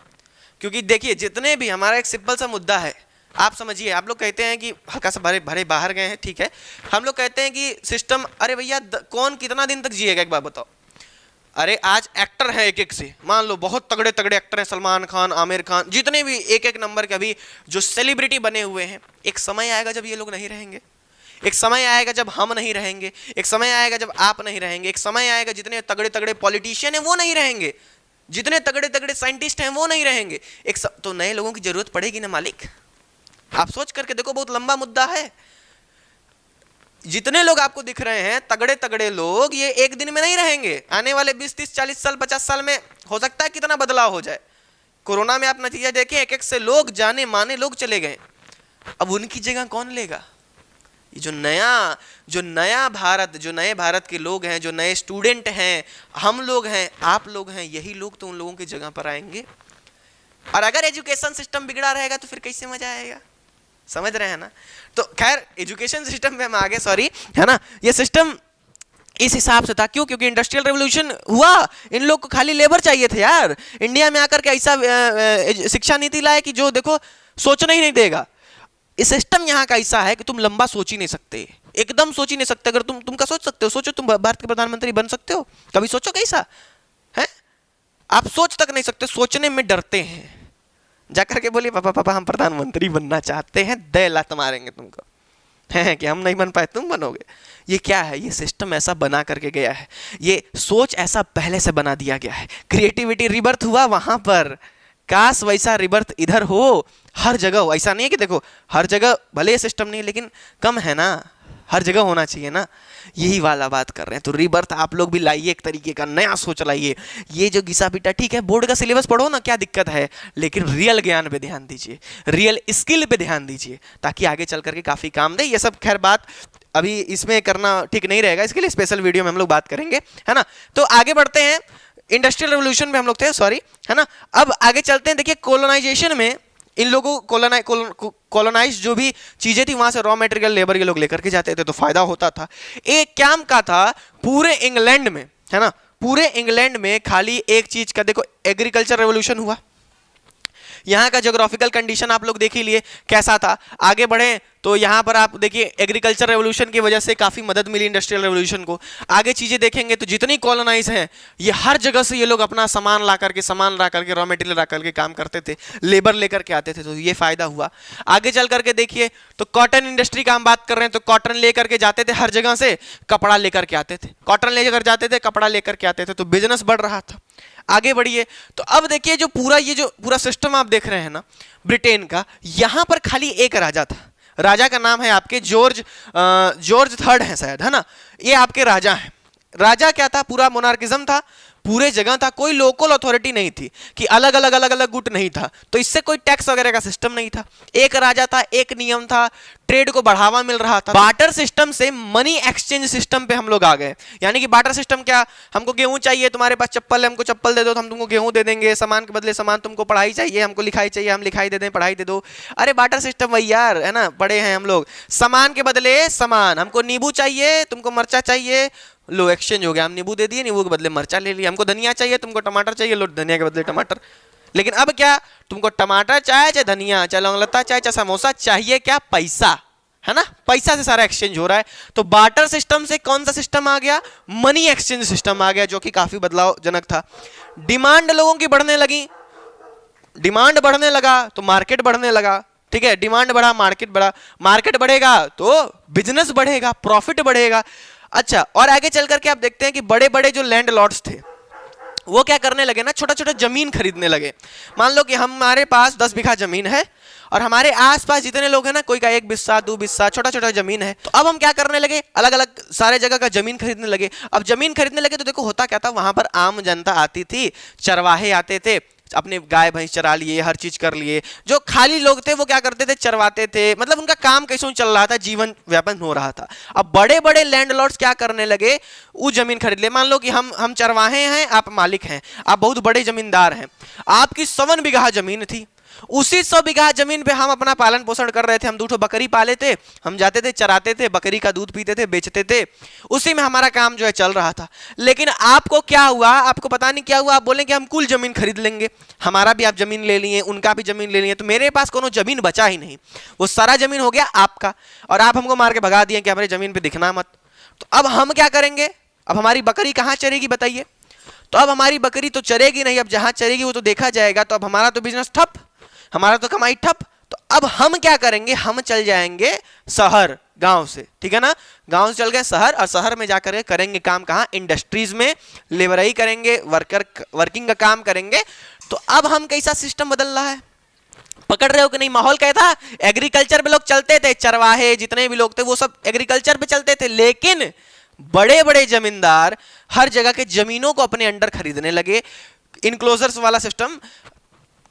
क्योंकि देखिए जितने भी, हमारा एक सिंपल सा मुद्दा है, आप समझिए, आप लोग कहते हैं कि हल्का सा भरे भरे बाहर गए हैं, ठीक है, हम लोग कहते हैं कि सिस्टम, अरे भैया कौन कितना दिन तक जिएगा, एक बार बताओ। अरे आज एक्टर है एक एक से, मान लो बहुत तगड़े तगड़े एक्टर हैं, सलमान खान, आमिर खान, जितने भी एक एक नंबर के अभी जो सेलिब्रिटी बने हुए हैं, एक समय आएगा जब ये लोग नहीं रहेंगे। एक समय आएगा जब हम नहीं रहेंगे, एक समय आएगा जब आप नहीं रहेंगे, एक समय आएगा जितने तगड़े तगड़े पॉलिटिशियन हैं वो नहीं रहेंगे, जितने तगड़े तगड़े साइंटिस्ट हैं वो नहीं रहेंगे, तो नए लोगों की जरूरत पड़ेगी ना मालिक। आप सोच करके देखो, बहुत लंबा मुद्दा है। जितने लोग आपको दिख रहे हैं तगड़े तगड़े लोग, ये एक दिन में नहीं रहेंगे। आने वाले 20, 30, 40 साल, 50 साल में हो सकता है कितना बदलाव हो जाए। कोरोना में आप नतीजा देखें, एक एक से लोग, जाने माने लोग चले गए। अब उनकी जगह कौन लेगा? ये जो नया भारत, जो नए भारत के लोग हैं, जो नए स्टूडेंट हैं, हम लोग हैं, आप लोग हैं, यही लोग तो उन लोगों की जगह पर आएंगे। और अगर एजुकेशन सिस्टम बिगड़ा रहेगा तो फिर कैसे मजा आएगा? समझ रहे हैं ना? तो खैर एजुकेशन सिस्टम पे हम आगे, सॉरी, है ना, ये सिस्टम इस हिसाब से था। क्यों? क्योंकि इंडस्ट्रियल रेवोल्यूशन हुआ, इन लोग को खाली लेबर चाहिए थे यार। इंडिया में आकर के ऐसा शिक्षा नीति लाए कि जो देखो सोचना ही नहीं देगा। इस सिस्टम यहाँ का ऐसा है कि तुम लंबा सोच ही नहीं सकते, एकदम सोच ही नहीं सकते। अगर तुम का सोच सकते हो, सोचो तुम भारत के प्रधानमंत्री बन सकते हो, कभी सोचो कैसा है? आप सोच तक नहीं सकते, सोचने में डरते हैं। जाकर के बोलिए पापा पापा हम प्रधानमंत्री बनना चाहते हैं, 10 लात मारेंगे तुमको, है कि हम नहीं बन पाए तुम बनोगे। ये क्या है? ये सिस्टम ऐसा बना करके गया है, ये सोच ऐसा पहले से बना दिया गया है। क्रिएटिविटी रिबर्थ हुआ वहां पर, काश वैसा रिबर्थ इधर हो, हर जगह हो। ऐसा नहीं है कि देखो हर जगह भले ये सिस्टम नहीं, लेकिन कम है ना, हर जगह होना चाहिए ना, यही वाला बात कर रहे हैं। तो रिबर्थ आप लोग भी लाइए, एक तरीके का नया सोच लाइए। ये जो घिसा पिटा, ठीक है बोर्ड का सिलेबस पढ़ो ना, क्या दिक्कत है, लेकिन रियल ज्ञान पे ध्यान दीजिए, रियल स्किल पे ध्यान दीजिए, ताकि आगे चल करके काफी काम दे। ये सब खैर बात अभी इसमें करना ठीक नहीं रहेगा, इसके लिए स्पेशल वीडियो में हम लोग बात करेंगे, है ना। तो आगे बढ़ते हैं, इंडस्ट्रियल रेवोल्यूशन में हम लोग थे, सॉरी, है ना। अब आगे चलते हैं। देखिए कोलोनाइजेशन में इन लोगों कॉलोनाइज जो भी चीजें थी वहां से रॉ मटेरियल, लेबर ये लोग लेकर के जाते थे, तो फायदा होता था। एक काम का था पूरे इंग्लैंड में, है ना, पूरे इंग्लैंड में खाली एक चीज का, देखो एग्रीकल्चर रेवोल्यूशन हुआ। यहाँ का ज्योग्राफिकल कंडीशन आप लोग देख ही लिए कैसा था। आगे बढ़े तो यहाँ पर आप देखिए एग्रीकल्चर रेवोल्यूशन की वजह से काफ़ी मदद मिली इंडस्ट्रियल रेवोल्यूशन को। आगे चीज़ें देखेंगे तो जितनी कॉलोनाइज हैं ये हर जगह से ये लोग अपना सामान ला करके रॉ मटेरियल ला करके काम करते थे, लेबर लेकर के आते थे, तो ये फायदा हुआ। आगे चल करके देखिए तो कॉटन इंडस्ट्री का हम बात कर रहे हैं, तो कॉटन लेकर के जाते थे हर जगह से, कपड़ा लेकर के आते थे, कॉटन लेकर जाते थे, कपड़ा लेकर के आते थे, तो बिजनेस बढ़ रहा था। आगे बढ़िए तो अब देखिए जो पूरा सिस्टम आप देख रहे हैं ना ब्रिटेन का, यहां पर खाली एक राजा था। राजा का नाम है आपके जॉर्ज III है शायद, है ना। ये आपके राजा हैं। राजा क्या था? पूरा मोनार्किज्म था, पूरे जगह था, कोई लोकल अथॉरिटी नहीं थी कि अलग अलग गुट नहीं था, तो इससे कोई टैक्स वगैरह का सिस्टम नहीं था। एक राजा था, एक नियम था, ट्रेड को बढ़ावा मिल रहा था। बार्टर सिस्टम से मनी एक्सचेंज सिस्टम पे हम लोग आ गए। यानी कि बार्टर सिस्टम क्या, हमको गेहूं चाहिए, तुम्हारे पास चप्पल है, हमको चप्पल दे दो तो हम तुमको गेहूं दे देंगे, सामान के बदले सामान, तुमको पढ़ाई चाहिए, हमको लिखाई चाहिए, हम लिखाई दे दें, पढ़ाई दे दो। अरे बार्टर सिस्टम वही यार, है ना, बड़े हैं हम लोग। सामान के बदले सामान, हमको नींबू चाहिए, तुमको मिर्चा चाहिए, लो एक्सचेंज हो गया, हम नींबू दे दिए, नींबू के बदले मिर्चा ले लिया। हमको धनिया चाहिए, तुमको टमाटर चाहिए, लो धनिया के बदले टमाटर। लेकिन अब क्या, तुमको टमाटर चाहे धनिया, चाहे लौंगलता, चाहे समोसा चाहिए, क्या? पैसा, है ना। पैसा से सारा एक्सचेंज हो रहा है। तो बार्टर सिस्टम से कौन सा सिस्टम आ गया? मनी एक्सचेंज सिस्टम आ गया, जो कि काफी बदलावजनक था। डिमांड लोगों की बढ़ने लगी, डिमांड बढ़ने लगा तो मार्केट बढ़ने लगा, ठीक है। डिमांड बढ़ा, मार्केट बढ़ा, मार्केट बढ़ेगा तो बिजनेस बढ़ेगा, प्रॉफिट बढ़ेगा। अच्छा, और आगे चल करके आप देखते हैं कि बड़े बड़े जो लैंड लॉर्ड्स थे वो क्या करने लगे ना, छोटा छोटा जमीन खरीदने लगे। मान लो कि हमारे पास 10 बीघा जमीन है और हमारे आसपास जितने लोग हैं ना, कोई का 1 बिस्सा 2 बिस्सा छोटा छोटा जमीन है, तो अब हम क्या करने लगे, अलग अलग सारे जगह का जमीन खरीदने लगे। अब जमीन खरीदने लगे तो देखो होता क्या था, वहां पर आम जनता आती थी, चरवाहे आते थे, अपने गाय भैंस चरा लिए, हर चीज कर लिए। जो खाली लोग थे वो क्या करते थे, चरवाते थे, मतलब उनका काम कैसे चल रहा था, जीवन व्यापन हो रहा था। अब बड़े बड़े लैंडलॉर्ड्स क्या करने लगे, वो जमीन खरीद ले। मान लो कि हम चरवाहे हैं, आप मालिक हैं, आप बहुत बड़े जमींदार हैं, आपकी 52 बीघा जमीन थी, उसी 100 बीघा जमीन पे हम अपना पालन पोषण कर रहे थे। हम 2 बकरी पाले थे, हम जाते थे, चराते थे, बकरी का दूध पीते थे, बेचते थे, उसी में हमारा काम जो है चल रहा था। लेकिन आपको क्या हुआ, आपको पता नहीं क्या हुआ, आप बोलें कि हम कुल जमीन खरीद लेंगे, हमारा भी आप जमीन ले लिए, उनका भी जमीन ले लिए, तो मेरे पास कोनो जमीन बचा ही नहीं, वो सारा जमीन हो गया आपका, और आप हमको मार के भगा दिए कि हमारी जमीन पे दिखना मत। तो अब हम क्या करेंगे, अब हमारी बकरी कहाँ चरेगी बताइए। तो अब हमारी बकरी तो चरेगी नहीं, अब जहां चरेगी वो तो देखा जाएगा, तो अब हमारा तो बिजनेस ठप, हमारा तो कमाई ठप। तो अब हम क्या करेंगे, हम चल जाएंगे शहर गांव से, ठीक है ना, गांव से चल गए शहर, और शहर में जाकर के करेंगे काम कहां, इंडस्ट्रीज में लेबरई करेंगे, वर्किंग का काम करेंगे। तो अब हम कैसा सिस्टम बदल रहा है, पकड़ रहे हो कि नहीं, माहौल कैसा, एग्रीकल्चर पे लोग चलते थे, चरवाहे जितने भी लोग थे वो सब एग्रीकल्चर पे चलते थे, लेकिन बड़े बड़े जमींदार हर जगह के जमीनों को अपने अंडर खरीदने लगे, इनक्लोजर्स वाला सिस्टम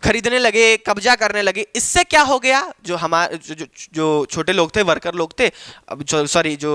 खरीदने लगे, कब्जा करने लगे। इससे क्या हो गया, जो हमारे जो छोटे लोग थे, वर्कर लोग थे, सॉरी जो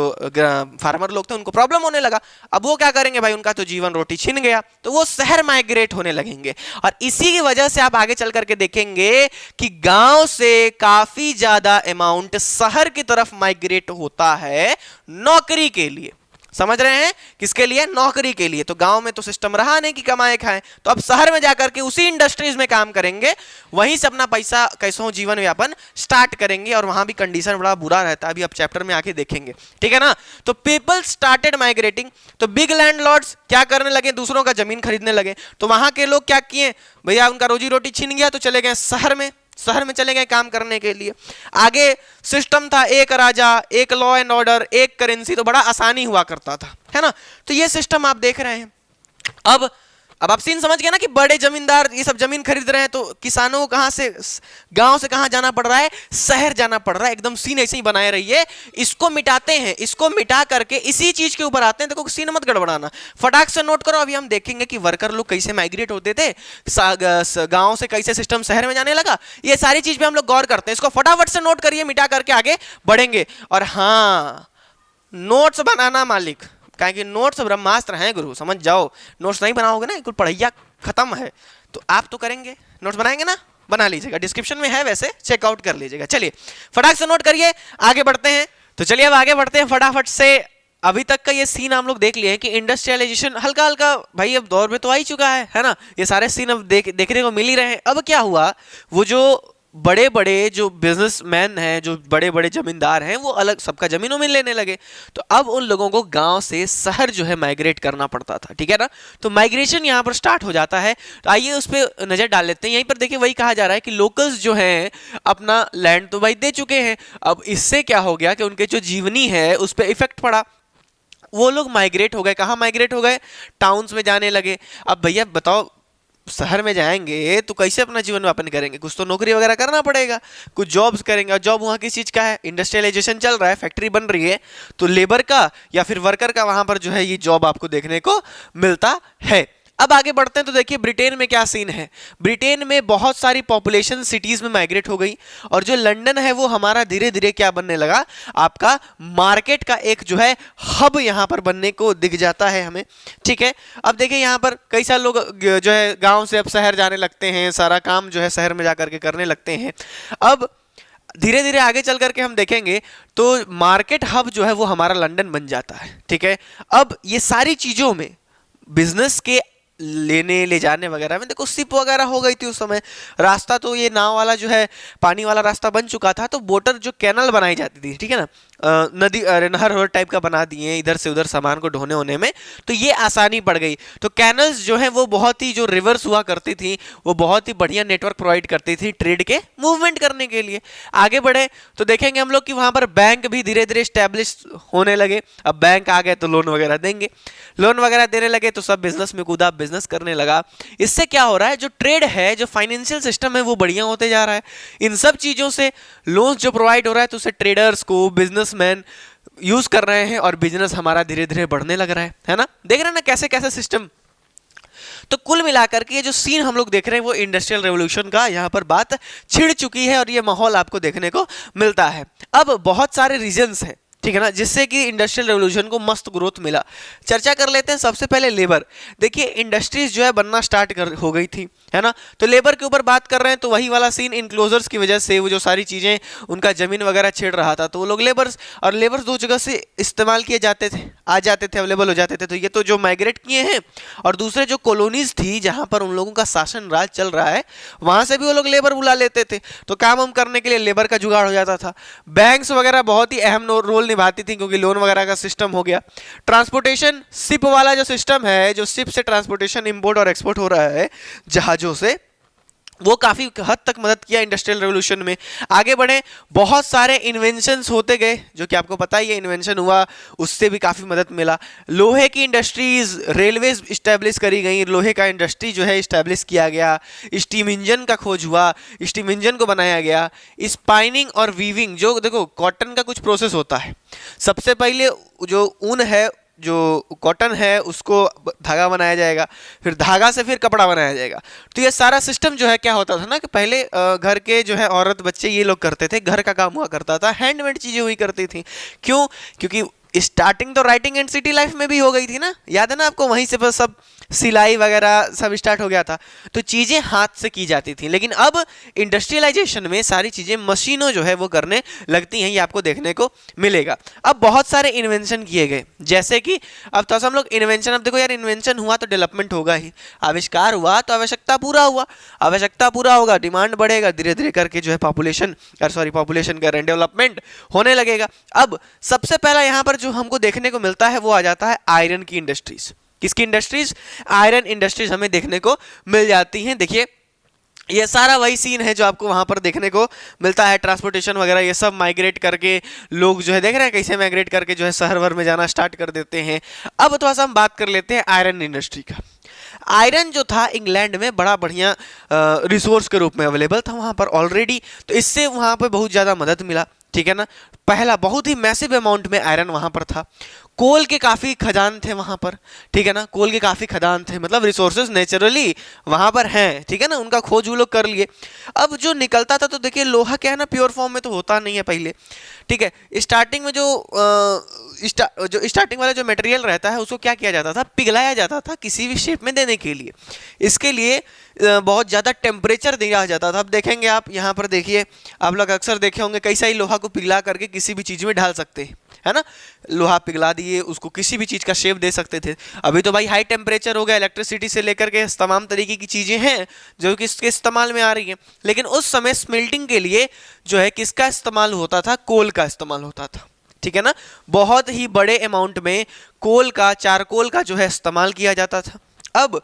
फार्मर लोग थे, उनको प्रॉब्लम होने लगा। अब वो क्या करेंगे भाई, उनका तो जीवन रोटी छिन गया, तो वो शहर माइग्रेट होने लगेंगे। और इसी की वजह से आप आगे चल करके देखेंगे कि गांव से काफी ज्यादा अमाउंट शहर की तरफ माइग्रेट होता है नौकरी के लिए। समझ रहे हैं, किसके लिए, नौकरी के लिए। तो गांव में तो सिस्टम रहा नहीं कि कमाए खाएं, तो अब शहर में जाकर के उसी इंडस्ट्रीज में काम करेंगे, वहीं से अपना पैसा कैसों जीवन यापन स्टार्ट करेंगे, और वहां भी कंडीशन बड़ा बुरा रहता है, अभी आप चैप्टर में आके देखेंगे, ठीक है ना। तो पीपल स्टार्टेड माइग्रेटिंग, तो बिग लैंडलॉर्ड्स क्या करने लगे, दूसरों का जमीन खरीदने लगे। तो वहां के लोग क्या किए भैया, उनका रोजी रोटी छिन गया, तो चले गए शहर में चले गए काम करने के लिए। आगे सिस्टम था एक राजा, एक लॉ एंड ऑर्डर, एक करेंसी, तो बड़ा आसानी हुआ करता था, है ना। तो ये सिस्टम आप देख रहे हैं। अब आप सीन समझ गए ना कि बड़े जमींदार ये सब जमीन खरीद रहे हैं, तो किसानों को कहां से, गांव से कहां जाना पड़ रहा है, शहर जाना पड़ रहा है। एकदम सीन ऐसे ही बनाए रहिए, इसको मिटाते हैं, इसको मिटा करके इसी चीज के ऊपर आते हैं। देखो सीन मत गड़बड़ाना, फटाक से नोट करो। अभी हम देखेंगे कि वर्कर लोग कैसे माइग्रेट होते थे, गांव से कैसे सिस्टम शहर में जाने लगा, ये सारी चीज पे हम लोग गौर करते हैं। इसको फटाफट से नोट करिए, मिटा करके आगे बढ़ेंगे। और हाँ, नोट्स बनाना मालिक, कि नोट्स ब्रह्मास्त्र हैं गुरु, समझ जाओ। नोट्स नहीं बनाओगे ना, कुछ पढ़ैया खत्म है। तो आप तो करेंगे, नोट्स बनाएंगे ना, बना लीजिएगा, डिस्क्रिप्शन में है वैसे, चेकआउट कर लीजिएगा। चलिए फटाक से नोट करिए, आगे बढ़ते हैं। तो चलिए अब आगे बढ़ते हैं फटाफट से। अभी तक का ये सीन हम लोग देख लिए हैं कि इंडस्ट्रियलाइजेशन हल्का हल्का भाई अब दौर में तो आ ही चुका है ना। ये सारे सीन अब देखने को मिल ही रहे हैं। अब क्या हुआ, वो जो बड़े बड़े जो बिजनेसमैन हैं, जो बड़े बड़े जमींदार हैं, वो अलग सबका जमीनों में लेने लगे। तो अब उन लोगों को गांव से शहर जो है माइग्रेट करना पड़ता था, ठीक है ना। तो माइग्रेशन यहाँ पर स्टार्ट हो जाता है। तो आइए उस पर नजर डाल लेते हैं। यहीं पर देखिए वही कहा जा रहा है कि लोकल्स जो हैं अपना लैंड तो भाई दे चुके हैं। अब इससे क्या हो गया कि उनके जो जीवनी है उस पर इफेक्ट पड़ा, वो लोग माइग्रेट हो गए। कहाँ माइग्रेट हो गए, टाउन्स में जाने लगे। अब भैया बताओ, शहर में जाएंगे तो कैसे अपना जीवन यापन करेंगे, कुछ तो नौकरी वगैरह करना पड़ेगा, कुछ जॉब्स करेंगे। और जॉब वहाँ किस चीज़ का है, इंडस्ट्रियलाइजेशन चल रहा है, फैक्ट्री बन रही है, तो लेबर का या फिर वर्कर का वहाँ पर जो है ये जॉब आपको देखने को मिलता है। अब आगे बढ़ते हैं तो देखिए ब्रिटेन में क्या सीन है। ब्रिटेन में बहुत सारी पॉपुलेशन सिटीज में माइग्रेट हो गई, और जो लंदन है वो हमारा धीरे धीरे क्या बनने लगा, आपका मार्केट का एक जो है हब यहाँ पर बनने को दिख जाता है हमें, ठीक है। अब देखिए यहाँ पर कई सारे लोग जो है गांव से अब शहर जाने लगते हैं, सारा काम जो है शहर में जाकर के करने लगते हैं। अब धीरे धीरे आगे चल करके हम देखेंगे तो मार्केट हब जो है वो हमारा लंदन बन जाता है, ठीक है। अब ये सारी चीजों में बिजनेस के लेने ले जाने वगैरह में देखो शिप वगैरह हो गई थी उस समय। रास्ता तो ये नाव वाला जो है पानी वाला रास्ता बन चुका था, तो बोटर जो कैनल बनाई जाती थी, ठीक है ना, नदी नहर टाइप का बना दिए इधर से उधर सामान को ढोने होने में, तो ये आसानी पड़ गई। तो कैनल्स जो है वो बहुत ही, जो रिवर्स हुआ करती थी वो बहुत ही बढ़िया नेटवर्क प्रोवाइड करती थी ट्रेड के मूवमेंट करने के लिए। आगे बढ़े तो देखेंगे हम लोग कि वहां पर बैंक भी धीरे धीरे स्टैब्लिश होने लगे। अब बैंक आ गए तो लोन वगैरह देंगे, लोन वगैरह देने लगे तो सब बिजनेस में कूदा, बिजनेस करने लगा। इससे क्या हो रहा है, जो ट्रेड है, जो फाइनेंशियल सिस्टम है वो बढ़िया होते जा रहा है। इन सब चीजों से लोन जो प्रोवाइड हो रहा है तो उसे ट्रेडर्स को, बिजनेसमैन यूज कर रहे हैं, और बिजनेस हमारा धीरे धीरे बढ़ने लग रहा है ना। देख रहे हैं ना कैसे कैसे सिस्टम। तो कुल मिलाकर के ये जो सीन हम लोग देख रहे हैं वो इंडस्ट्रियल रेवोल्यूशन का यहाँ पर बात छिड़ चुकी है, और ये माहौल आपको देखने को मिलता है। अब बहुत सारे रीजंस हैं, ठीक है ना, जिससे कि इंडस्ट्रियल रेवोल्यूशन को मस्त ग्रोथ मिला। चर्चा कर लेते हैं। सबसे पहले लेबर। देखिए इंडस्ट्रीज जो है बनना स्टार्ट हो गई थी, है ना। तो लेबर के ऊपर बात कर रहे हैं तो वही वाला सीन, इनक्लोजर्स की वजह से वो जो सारी चीजें उनका जमीन वगैरह छेड़ रहा था, तो वो लोग लेबर्स, और लेबर्स दो जगह से इस्तेमाल किए जाते थे, आ जाते थे, अवेलेबल हो जाते थे। तो ये तो जो माइग्रेट किए हैं, और दूसरे जो कॉलोनीज थी जहां पर उन लोगों का शासन राज चल रहा है, वहां से भी वो लोग लेबर बुला लेते थे, तो काम हम करने के लिए लेबर का जुगाड़ हो जाता था। बैंक्स वगैरह बहुत ही अहम रोल निभाती थी क्योंकि लोन वगैरह का सिस्टम हो गया। ट्रांसपोर्टेशन, शिप वाला जो सिस्टम है, जो शिप से ट्रांसपोर्टेशन इंपोर्ट और एक्सपोर्ट हो रहा है जहाजों से, वो काफ़ी हद तक मदद किया इंडस्ट्रियल रेवोल्यूशन में। आगे बढ़े, बहुत सारे इन्वेंशंस होते गए, जो कि आपको पता ही है इन्वेंशन हुआ, उससे भी काफ़ी मदद मिला। लोहे की इंडस्ट्रीज, रेलवेज इस्टेब्लिश करी गई, लोहे का इंडस्ट्री जो है इस्टेब्लिश किया गया। स्टीम इंजन का खोज हुआ, स्टीम इंजन को बनाया गया। स्पाइनिंग और वीविंग, जो देखो कॉटन का कुछ प्रोसेस होता है, सबसे पहले जो ऊन है, जो कॉटन है, उसको धागा बनाया जाएगा, फिर धागा से फिर कपड़ा बनाया जाएगा। तो ये सारा सिस्टम जो है क्या होता था ना, कि पहले घर के जो है औरत बच्चे ये लोग करते थे, घर का काम हुआ करता था, हैंडमेड चीजें हुई करती थी। क्यों? क्योंकि स्टार्टिंग तो राइटिंग एंड सिटी लाइफ में भी हो गई थी ना, याद है ना आपको, वहीं से बस सब सिलाई वगैरह सब स्टार्ट हो गया था, तो चीजें हाथ से की जाती थी। लेकिन अब इंडस्ट्रियलाइजेशन में सारी चीजें मशीनों जो है वो करने लगती हैं, ये आपको देखने को मिलेगा। अब बहुत सारे इन्वेंशन किए गए, जैसे कि अब तो हम लोग इन्वेंशन, अब देखो यार, इन्वेंशन हुआ तो डेवलपमेंट होगा ही, आविष्कार हुआ तो आवश्यकता पूरा हुआ, आवश्यकता पूरा होगा, डिमांड बढ़ेगा, धीरे धीरे करके जो है पॉपुलेशन कह रहे हैं, डेवलपमेंट होने लगेगा। अब सबसे पहला यहाँ पर जो हमको देखने को मिलता है वो आ जाता है आयरन की इंडस्ट्रीज। किसकी इंडस्ट्रीज? आयरन इंडस्ट्रीज हमें देखने को मिल जाती हैं। देखिए ये सारा वही सीन है जो आपको वहां पर देखने को मिलता है, ट्रांसपोर्टेशन वगैरह ये सब माइग्रेट करके लोग जो है, देख रहे हैं कैसे माइग्रेट करके जो है शहर भर में जाना स्टार्ट कर देते हैं। अब थोड़ा सा हम बात कर लेते हैं आयरन इंडस्ट्री का। आयरन जो था इंग्लैंड में बड़ा बढ़िया रिसोर्स के रूप में अवेलेबल था वहां पर ऑलरेडी, तो इससे वहां पर बहुत ज़्यादा मदद मिला, ठीक है ना। पहला बहुत ही मैसिव अमाउंट में आयरन वहां पर था। कोल के काफ़ी खदान थे वहां पर, ठीक है ना, कोल के काफ़ी खदान थे, मतलब रिसोर्सेज नेचुरली वहां पर हैं, ठीक है ना, उनका खोज वो लोग कर लिए। अब जो निकलता था, तो देखिए लोहा क्या है ना, प्योर फॉर्म में तो होता नहीं है पहले, ठीक है। स्टार्टिंग में जो स्टार्टिंग वाला जो मटेरियल रहता है उसको क्या किया जाता था, पिघलाया जाता था किसी भी शेप में देने के लिए। इसके लिए बहुत ज़्यादा टेम्परेचर दिया जाता था। अब देखेंगे आप यहाँ पर, देखिए आप लोग अक्सर देखे होंगे कई सारी लोहा को पिघला करके किसी भी चीज़ में ढाल सकते हैं, है ना, लोहा पिघला दिए उसको किसी भी चीज़ का शेप दे सकते थे। अभी तो भाई हाई टेम्परेचर हो गया, इलेक्ट्रिसिटी से लेकर के तमाम तरीके की चीज़ें हैं जो कि इसके इस्तेमाल में आ रही हैं। लेकिन उस समय स्मेल्टिंग के लिए जो है किसका इस्तेमाल होता था? कोल का इस्तेमाल होता था, ठीक है ना। बहुत ही बड़े अमाउंट में कोल का, चारकोल का जो है इस्तेमाल किया जाता था। अब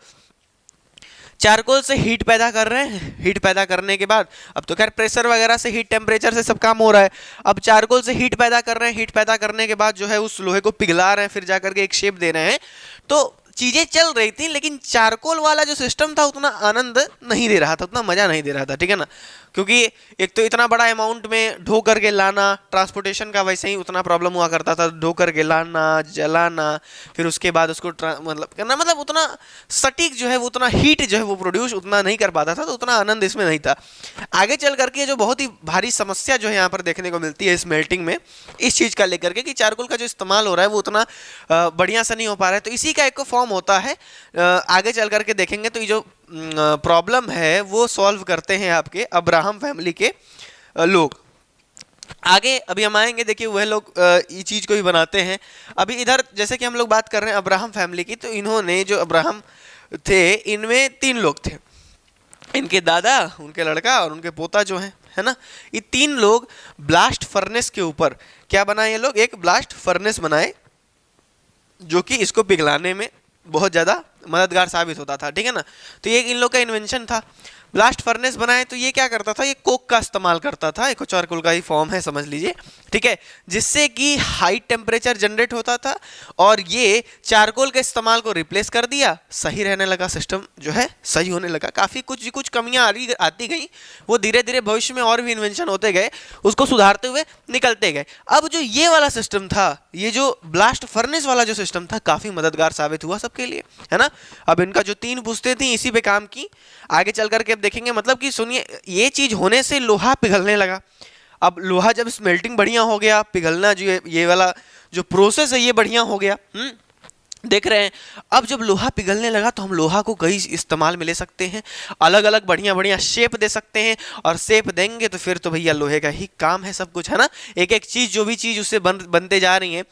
चारकोल से हीट पैदा कर रहे हैं, हीट पैदा करने के बाद, अब तो खैर प्रेशर वगैरह से, हीट टेम्परेचर से सब काम हो रहा है। अब चारकोल से हीट पैदा कर रहे हैं, हीट पैदा करने के बाद जो है उस लोहे को पिघला रहे हैं, फिर जाकर के एक शेप दे रहे हैं, तो चीजें चल रही थी। लेकिन चारकोल वाला जो सिस्टम था उतना आनंद नहीं दे रहा था, उतना मजा नहीं दे रहा था, ठीक है ना, क्योंकि एक तो इतना बड़ा अमाउंट में ढो करके लाना, ट्रांसपोर्टेशन का वैसे ही उतना प्रॉब्लम हुआ करता था, ढो करके लाना, जलाना, फिर उसके बाद उसको मतलब करना, मतलब उतना सटीक जो है वो, उतना हीट जो है वो प्रोड्यूस उतना नहीं कर पाता था, तो उतना आनंद इसमें नहीं था। आगे चल करके जो बहुत ही भारी समस्या जो है यहाँ पर देखने को मिलती है स्मेल्टिंग में, इस चीज़ का लेकर के कि चारकोल का जो इस्तेमाल हो रहा है वो उतना बढ़िया सा नहीं हो पा रहा है। तो इसी का एक फॉर्म होता है, आगे चल करके देखेंगे तो ये जो प्रॉब्लम है वो सॉल्व करते हैं आपके अब्राहम फैमिली के लोग। आगे अभी हम आएंगे, देखिए वह लोग ये चीज़ को ही बनाते हैं। अभी इधर जैसे कि हम लोग बात कर रहे हैं अब्राहम फैमिली की, तो इन्होंने जो अब्राहम थे, इनमें 3 लोग थे, इनके दादा, उनके लड़का और उनके पोता जो है ना, ये 3 लोग ब्लास्ट फर्नेस के ऊपर क्या बनाए, ये लोग एक ब्लास्ट फर्नेस बनाए जो कि इसको पिघलाने में बहुत ज़्यादा मददगार साबित होता था, ठीक है ना। तो ये इन लोग का इन्वेंशन था, ब्लास्ट फर्नेस बनाए। तो ये क्या करता था, ये कोक का इस्तेमाल करता था, एक चारकोल का ही फॉर्म है समझ लीजिए, ठीक है, जिससे कि हाई टेम्परेचर जनरेट होता था और ये चारकोल के इस्तेमाल को रिप्लेस कर दिया, सही रहने लगा, सिस्टम जो है सही होने लगा। काफ़ी कुछ कमियां आती गई, वो धीरे धीरे भविष्य में और भी इन्वेंशन होते गए, उसको सुधारते हुए निकलते गए। अब जो ये वाला सिस्टम था, ये जो ब्लास्ट फर्नेस वाला जो सिस्टम था, काफ़ी मददगार साबित हुआ सबके लिए, है ना। अब इनका जो 3 पुश्तें थी इसी पे काम की। आगे चल करके देखेंगे, मतलब कि सुनिए, ये चीज होने से लोहा पिघलने लगा। अब लोहा जब स्मेल्टिंग बढ़िया हो गया, पिघलना जो ये वाला जो प्रोसेस है ये बढ़िया हो गया, देख रहे हैं। अब जब लोहा पिघलने लगा तो हम लोहा को कई इस्तेमाल में ले सकते हैं, अलग अलग बढ़िया बढ़िया शेप दे सकते हैं, और शेप देंगे तो फिर तो भैया लोहे का ही काम है सब कुछ, है ना। एक एक चीज, जो भी चीज उससे बनते जा रही है।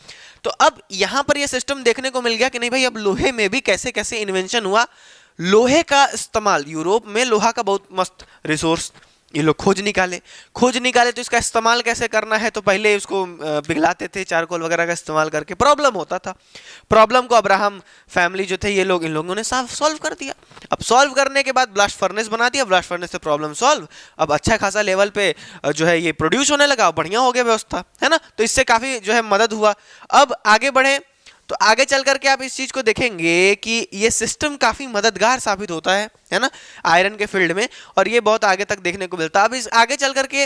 तो अब यहाँ पर यह सिस्टम देखने को मिल गया कि नहीं भाई, अब लोहे में भी कैसे कैसे इन्वेंशन हुआ। लोहे का इस्तेमाल, यूरोप में लोहा का बहुत मस्त रिसोर्स ये लोग खोज निकाले तो इसका इस्तेमाल कैसे करना है, तो पहले उसको पिघलाते थे चारकोल वगैरह का इस्तेमाल करके, प्रॉब्लम होता था। प्रॉब्लम को अब्राहम फैमिली जो थे ये लोग, इन लोगों ने सॉल्व कर दिया। अब सॉल्व करने के बाद ब्लास्ट फर्नेस बना दिया, ब्लास्ट फर्नेस से प्रॉब्लम सॉल्व। अब अच्छा खासा लेवल पे जो है ये प्रोड्यूस होने लगा, बढ़िया हो गया व्यवस्था, है ना। तो इससे काफ़ी जो है मदद हुआ। अब आगे बढ़े तो आगे चल करके आप इस चीज को देखेंगे कि ये सिस्टम काफी मददगार साबित होता है ना, आयरन के फील्ड में, और ये बहुत आगे तक देखने को मिलता है। अब इस आगे चल करके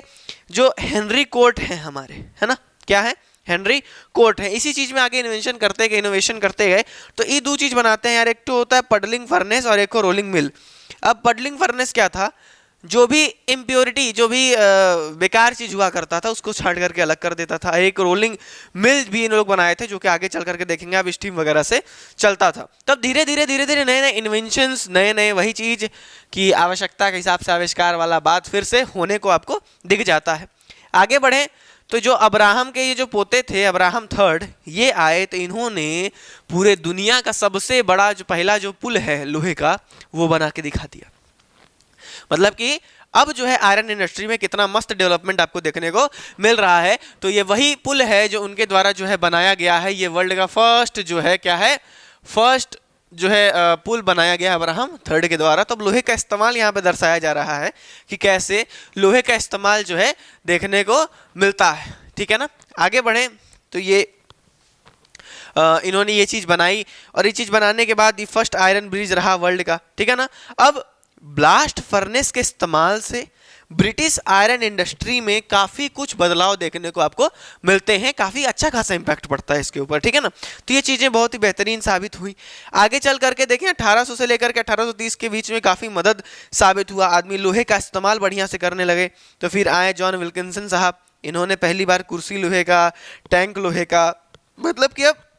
जो हेनरी कोर्ट है हमारे, है ना, क्या है, हेनरी कोर्ट है, इसी चीज में आगे इन्वेंशन करते गए तो ये दो चीज बनाते हैं यार। एक तो होता है पडलिंग फर्नेस और एक को रोलिंग मिल। अब पडलिंग फर्नेस क्या था, जो भी इम्प्योरिटी, जो भी बेकार चीज हुआ करता था उसको छांट करके अलग कर देता था। एक रोलिंग मिल भी इन लोग बनाए थे, जो कि आगे चल करके देखेंगे आप स्टीम वगैरह से चलता था। तब धीरे धीरे नए नए इन्वेंशंस, नए वही चीज की आवश्यकता के हिसाब से आविष्कार वाला बात फिर से होने को आपको दिख जाता है। आगे बढ़े तो जो अब्राहम के ये जो पोते थे, अब्राहम थर्ड, ये आए तो इन्होंने पूरे दुनिया का सबसे बड़ा जो पहला जो पुल है लोहे का वो बना के दिखा दिया। मतलब कि अब जो है आयरन इंडस्ट्री में कितना मस्त डेवलपमेंट आपको देखने को मिल रहा है। तो ये वही पुल है जो उनके द्वारा जो है बनाया गया है। ये वर्ल्ड का फर्स्ट जो है क्या है, फर्स्ट जो है पुल बनाया गया अब्राहम थर्ड के द्वारा। तो अब लोहे का इस्तेमाल यहाँ पे दर्शाया जा रहा है कि कैसे लोहे का इस्तेमाल जो है देखने को मिलता है, ठीक है ना। आगे बढ़े तो ये इन्होंने ये चीज बनाई, और ये चीज बनाने के बाद ये फर्स्ट आयरन ब्रिज रहा वर्ल्ड का, ठीक है ना। अब ब्लास्ट फर्नेस के इस्तेमाल से ब्रिटिश आयरन इंडस्ट्री में काफ़ी कुछ बदलाव देखने को आपको मिलते हैं, काफ़ी अच्छा खासा इंपैक्ट पड़ता है इसके ऊपर, ठीक है ना। तो ये चीज़ें बहुत ही बेहतरीन साबित हुई। आगे चल करके देखें 1800 से लेकर के 1830 के बीच में काफ़ी मदद साबित हुआ, आदमी लोहे का इस्तेमाल बढ़िया से करने लगे। तो फिर आए जॉन विल्किंसन साहब, इन्होंने पहली बार कुर्सी लोहे का, टैंक लोहे का, मतलब कि अब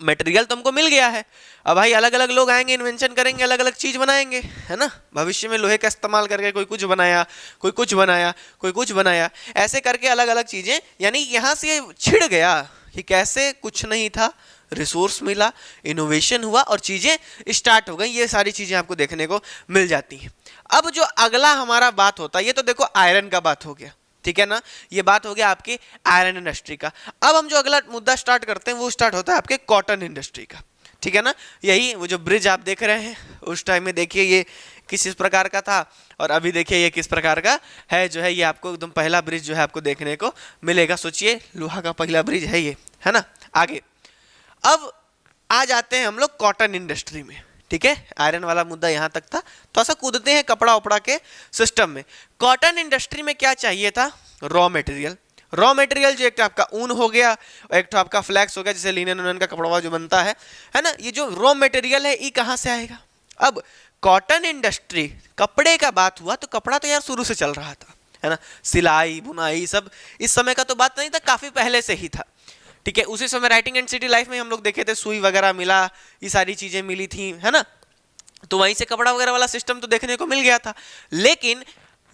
मटेरियल तो हमको मिल गया है, अब भाई अलग अलग लोग आएंगे, इन्वेंशन करेंगे, अलग अलग चीज बनाएंगे, है ना। भविष्य में लोहे का इस्तेमाल करके कोई कुछ बनाया, कोई कुछ बनाया, कोई कुछ बनाया, ऐसे करके अलग अलग चीजें, यानी यहाँ से छिड़ गया कि कैसे कुछ नहीं था, रिसोर्स मिला, इनोवेशन हुआ और चीजें स्टार्ट हो गई। ये सारी चीजें आपको देखने को मिल जाती हैं। अब जो अगला हमारा बात होता है, ये तो देखो आयरन का बात हो गया, ठीक है ना, ये बात हो गया आपके आयरन इंडस्ट्री का। अब हम जो अगला मुद्दा स्टार्ट करते हैं वो स्टार्ट होता है आपके कॉटन इंडस्ट्री का, ठीक है ना। यही वो जो ब्रिज आप देख रहे हैं, उस टाइम में देखिए ये किस प्रकार का था, और अभी देखिए ये किस प्रकार का है। जो है ये आपको एकदम पहला ब्रिज जो है आपको देखने को मिलेगा। सोचिए लोहा का पहला ब्रिज है ये, है ना। आगे अब आ जाते हैं हम लोग कॉटन इंडस्ट्री में, ठीक है। आयरन वाला मुद्दा यहाँ तक था, तो ऐसा कूदते हैं कपड़ा उपड़ा के सिस्टम में। कॉटन इंडस्ट्री में क्या चाहिए था, रॉ मटेरियल। रॉ मटेरियल जो एक तो आपका ऊन हो गया, एक तो आपका फ्लैक्स हो गया, जैसे लिनन उनन का कपड़ा जो बनता है ना। ये जो रॉ मटेरियल है ये कहाँ से आएगा। अब कॉटन इंडस्ट्री, कपड़े का बात हुआ तो कपड़ा तो यार शुरू से चल रहा था, है ना। सिलाई बुनाई सब इस समय का तो बात नहीं था, काफी पहले से ही था, ठीक है। उसी समय राइटिंग एंड सिटी लाइफ में हम लोग देखे थे, सुई वगैरह मिला, ये सारी चीजें मिली थी, है ना। तो वहीं से कपड़ा वगैरह वाला सिस्टम तो देखने को मिल गया था। लेकिन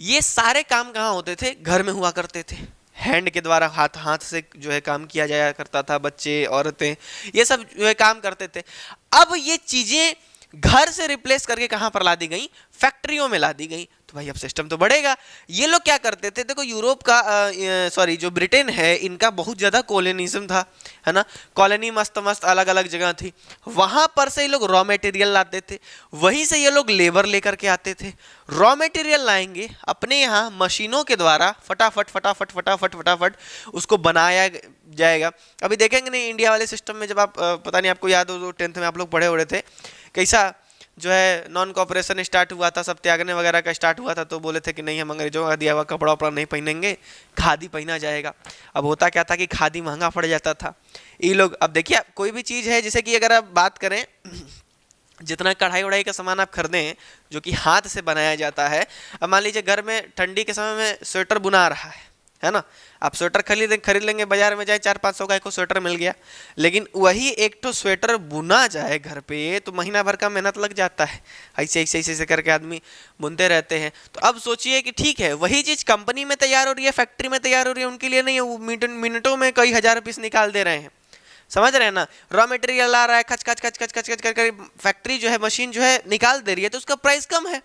ये सारे काम कहाँ होते थे, घर में हुआ करते थे, हैंड के द्वारा, हाथ से जो है काम किया जाया करता था, बच्चे औरतें ये सब जो है काम करते थे। अब ये चीजें घर से रिप्लेस करके कहां पर ला दी गई, फैक्ट्रियों में ला दी गई। तो भाई अब सिस्टम तो बढ़ेगा। ये लोग क्या करते थे, देखो यूरोप का सॉरी जो ब्रिटेन है, इनका बहुत ज्यादा कॉलोनिज्म था, है ना। कॉलोनी मस्त मस्त अलग अलग जगह थी, वहां पर से ये लोग रॉ मटेरियल लाते थे, वहीं से ये लोग लेबर लेकर के आते थे। रॉ मटेरियल लाएंगे अपने यहाँ मशीनों के द्वारा, फटाफट फटाफट फटाफट फटाफट उसको बनाया जाएगा। अभी देखेंगे नहीं इंडिया वाले सिस्टम में, जब आप पता नहीं आपको याद हो 10th में आप लोग पढ़े हो रहे थे, कैसा जो है नॉन कॉपरेशन स्टार्ट हुआ था, सब त्यागने वगैरह का स्टार्ट हुआ था। तो बोले थे कि नहीं हम अंग्रेजों का दिया हुआ कपड़ा उपड़ा नहीं पहनेंगे, खादी पहना जाएगा। अब होता क्या था कि खादी महंगा पड़ जाता था। ये लोग, अब देखिए कोई भी चीज़ है, जैसे कि अगर आप बात करें जितना कढ़ाई वढ़ाई का सामान आप खरीदें जो कि हाथ से बनाया जाता है, अब मान लीजिए घर में ठंडी के समय में स्वेटर बुना रहा है ना, आप स्वेटर खरीद लेंगे बाजार में, जाए 400-500 का एक स्वेटर मिल गया। लेकिन वही एक तो स्वेटर बुना जाए घर पे तो महीना भर का मेहनत लग जाता है, ऐसे ऐसे ऐसे करके आदमी बुनते रहते हैं। तो अब सोचिए कि ठीक है वही चीज़ कंपनी में तैयार हो रही है, फैक्ट्री में तैयार हो रही है, उनके लिए नहीं है, वो मिनटों में कई हज़ार पीस निकाल दे रहे हैं, समझ रहे हैं ना। रॉ मटेरियल आ रहा है, खच खच खच खच खच खच कर फैक्ट्री जो है, मशीन जो है निकाल दे रही है, तो उसका प्राइस कम है।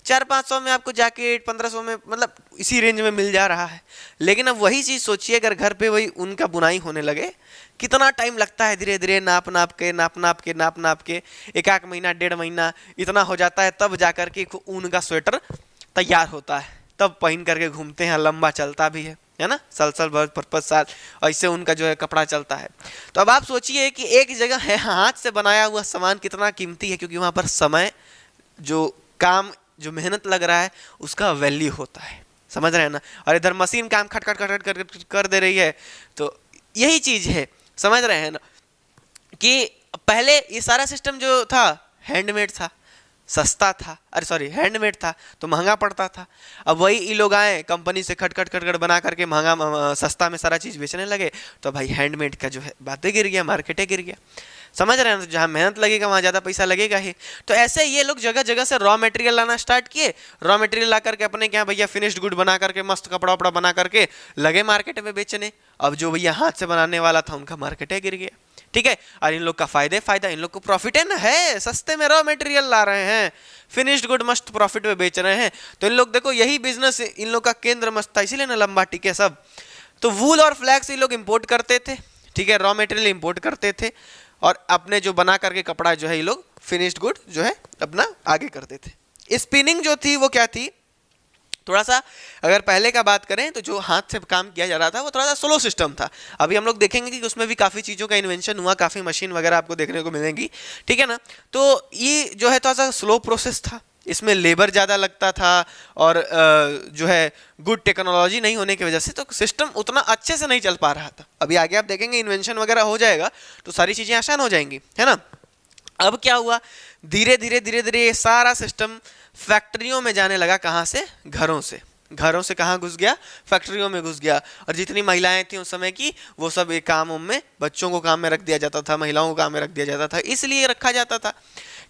400-500 में आपको जैकेट, 1500 में, मतलब इसी रेंज में मिल जा रहा है। लेकिन अब वही चीज़ सोचिए अगर घर पे वही उनका बुनाई होने लगे, कितना टाइम लगता है, धीरे धीरे नाप नाप के 1 महीना 1.5 महीना इतना हो जाता है, तब जाकर के ऊन का स्वेटर तैयार होता है, तब पहन करके घूमते हैं, लंबा चलता भी है ना, साल भर 5-5 साल ऐसे उनका जो है कपड़ा चलता है। तो अब आप सोचिए कि एक जगह है हाथ से बनाया हुआ सामान कितना कीमती है, क्योंकि वहाँ पर समय, जो काम, जो मेहनत लग रहा है उसका वैल्यू होता है, समझ रहे हैं ना। और इधर मशीन काम खट खट खट खट कर दे रही है। तो यही चीज़ है, समझ रहे हैं ना, कि पहले ये सारा सिस्टम जो था हैंडमेड था, सस्ता था, अरे सॉरी हैंडमेड था तो महंगा पड़ता था। अब वही ये लोग आए कंपनी से खट खट खट खट बना करके महंगा सस्ता में सारा चीज़ बेचने लगे, तो भाई हैंडमेड का जो है बातें गिर गया, मार्केटे गिर गया, समझ रहे हैं। तो जहाँ मेहनत लगेगा वहाँ ज़्यादा पैसा लगेगा ही। तो ऐसे ये लोग जगह जगह से रॉ मटेरियल लाना स्टार्ट किए, रॉ मटेरियल ला करके अपने क्या भैया फिनिश्ड गुड बना करके मस्त कपड़ा वपड़ा बना करके लगे मार्केट में बेचने। अब जो भैया हाथ से बनाने वाला था उनका मार्केट गिर गया, ठीक है। और इन लोग का फायदा, इन लोग को प्रॉफिट है ना, है सस्ते में रॉ मटेरियल ला रहे हैं, फिनिश्ड गुड मस्त प्रॉफिट में बेच रहे हैं। तो इन लोग देखो यही बिजनेस इन लोग का केंद्र मस्त था, इसीलिए ना लंबा टिके सब। तो वूल और फ्लैक्स ये लोग इंपोर्ट करते थे, ठीक है, रॉ मटेरियल इंपोर्ट करते थे, और अपने जो बना करके कपड़ा जो है ये लोग फिनिश्ड गुड जो है अपना आगे करते थे। स्पिनिंग जो थी वो क्या थी, थोड़ा सा अगर पहले का बात करें तो जो हाथ से काम किया जा रहा था वो थोड़ा सा स्लो सिस्टम था। अभी हम लोग देखेंगे कि उसमें भी काफ़ी चीज़ों का इन्वेंशन हुआ, काफ़ी मशीन वगैरह आपको देखने को मिलेंगी, ठीक है ना। तो ये जो है थोड़ा सा स्लो प्रोसेस था, इसमें लेबर ज़्यादा लगता था, और जो है गुड टेक्नोलॉजी नहीं होने की वजह से तो सिस्टम उतना अच्छे से नहीं चल पा रहा था। अभी आगे आप देखेंगे इन्वेंशन वगैरह हो जाएगा तो सारी चीज़ें आसान हो जाएंगी, है ना। अब क्या हुआ, धीरे धीरे ये सारा सिस्टम फैक्ट्रियों में जाने लगा। कहाँ से, घरों से कहाँ घुस गया, फैक्ट्रियों में घुस गया। और जितनी महिलाएं थी उस समय की वो सब एक काम में, बच्चों को काम में रख दिया जाता था, महिलाओं को काम में रख दिया जाता था, इसलिए रखा जाता था।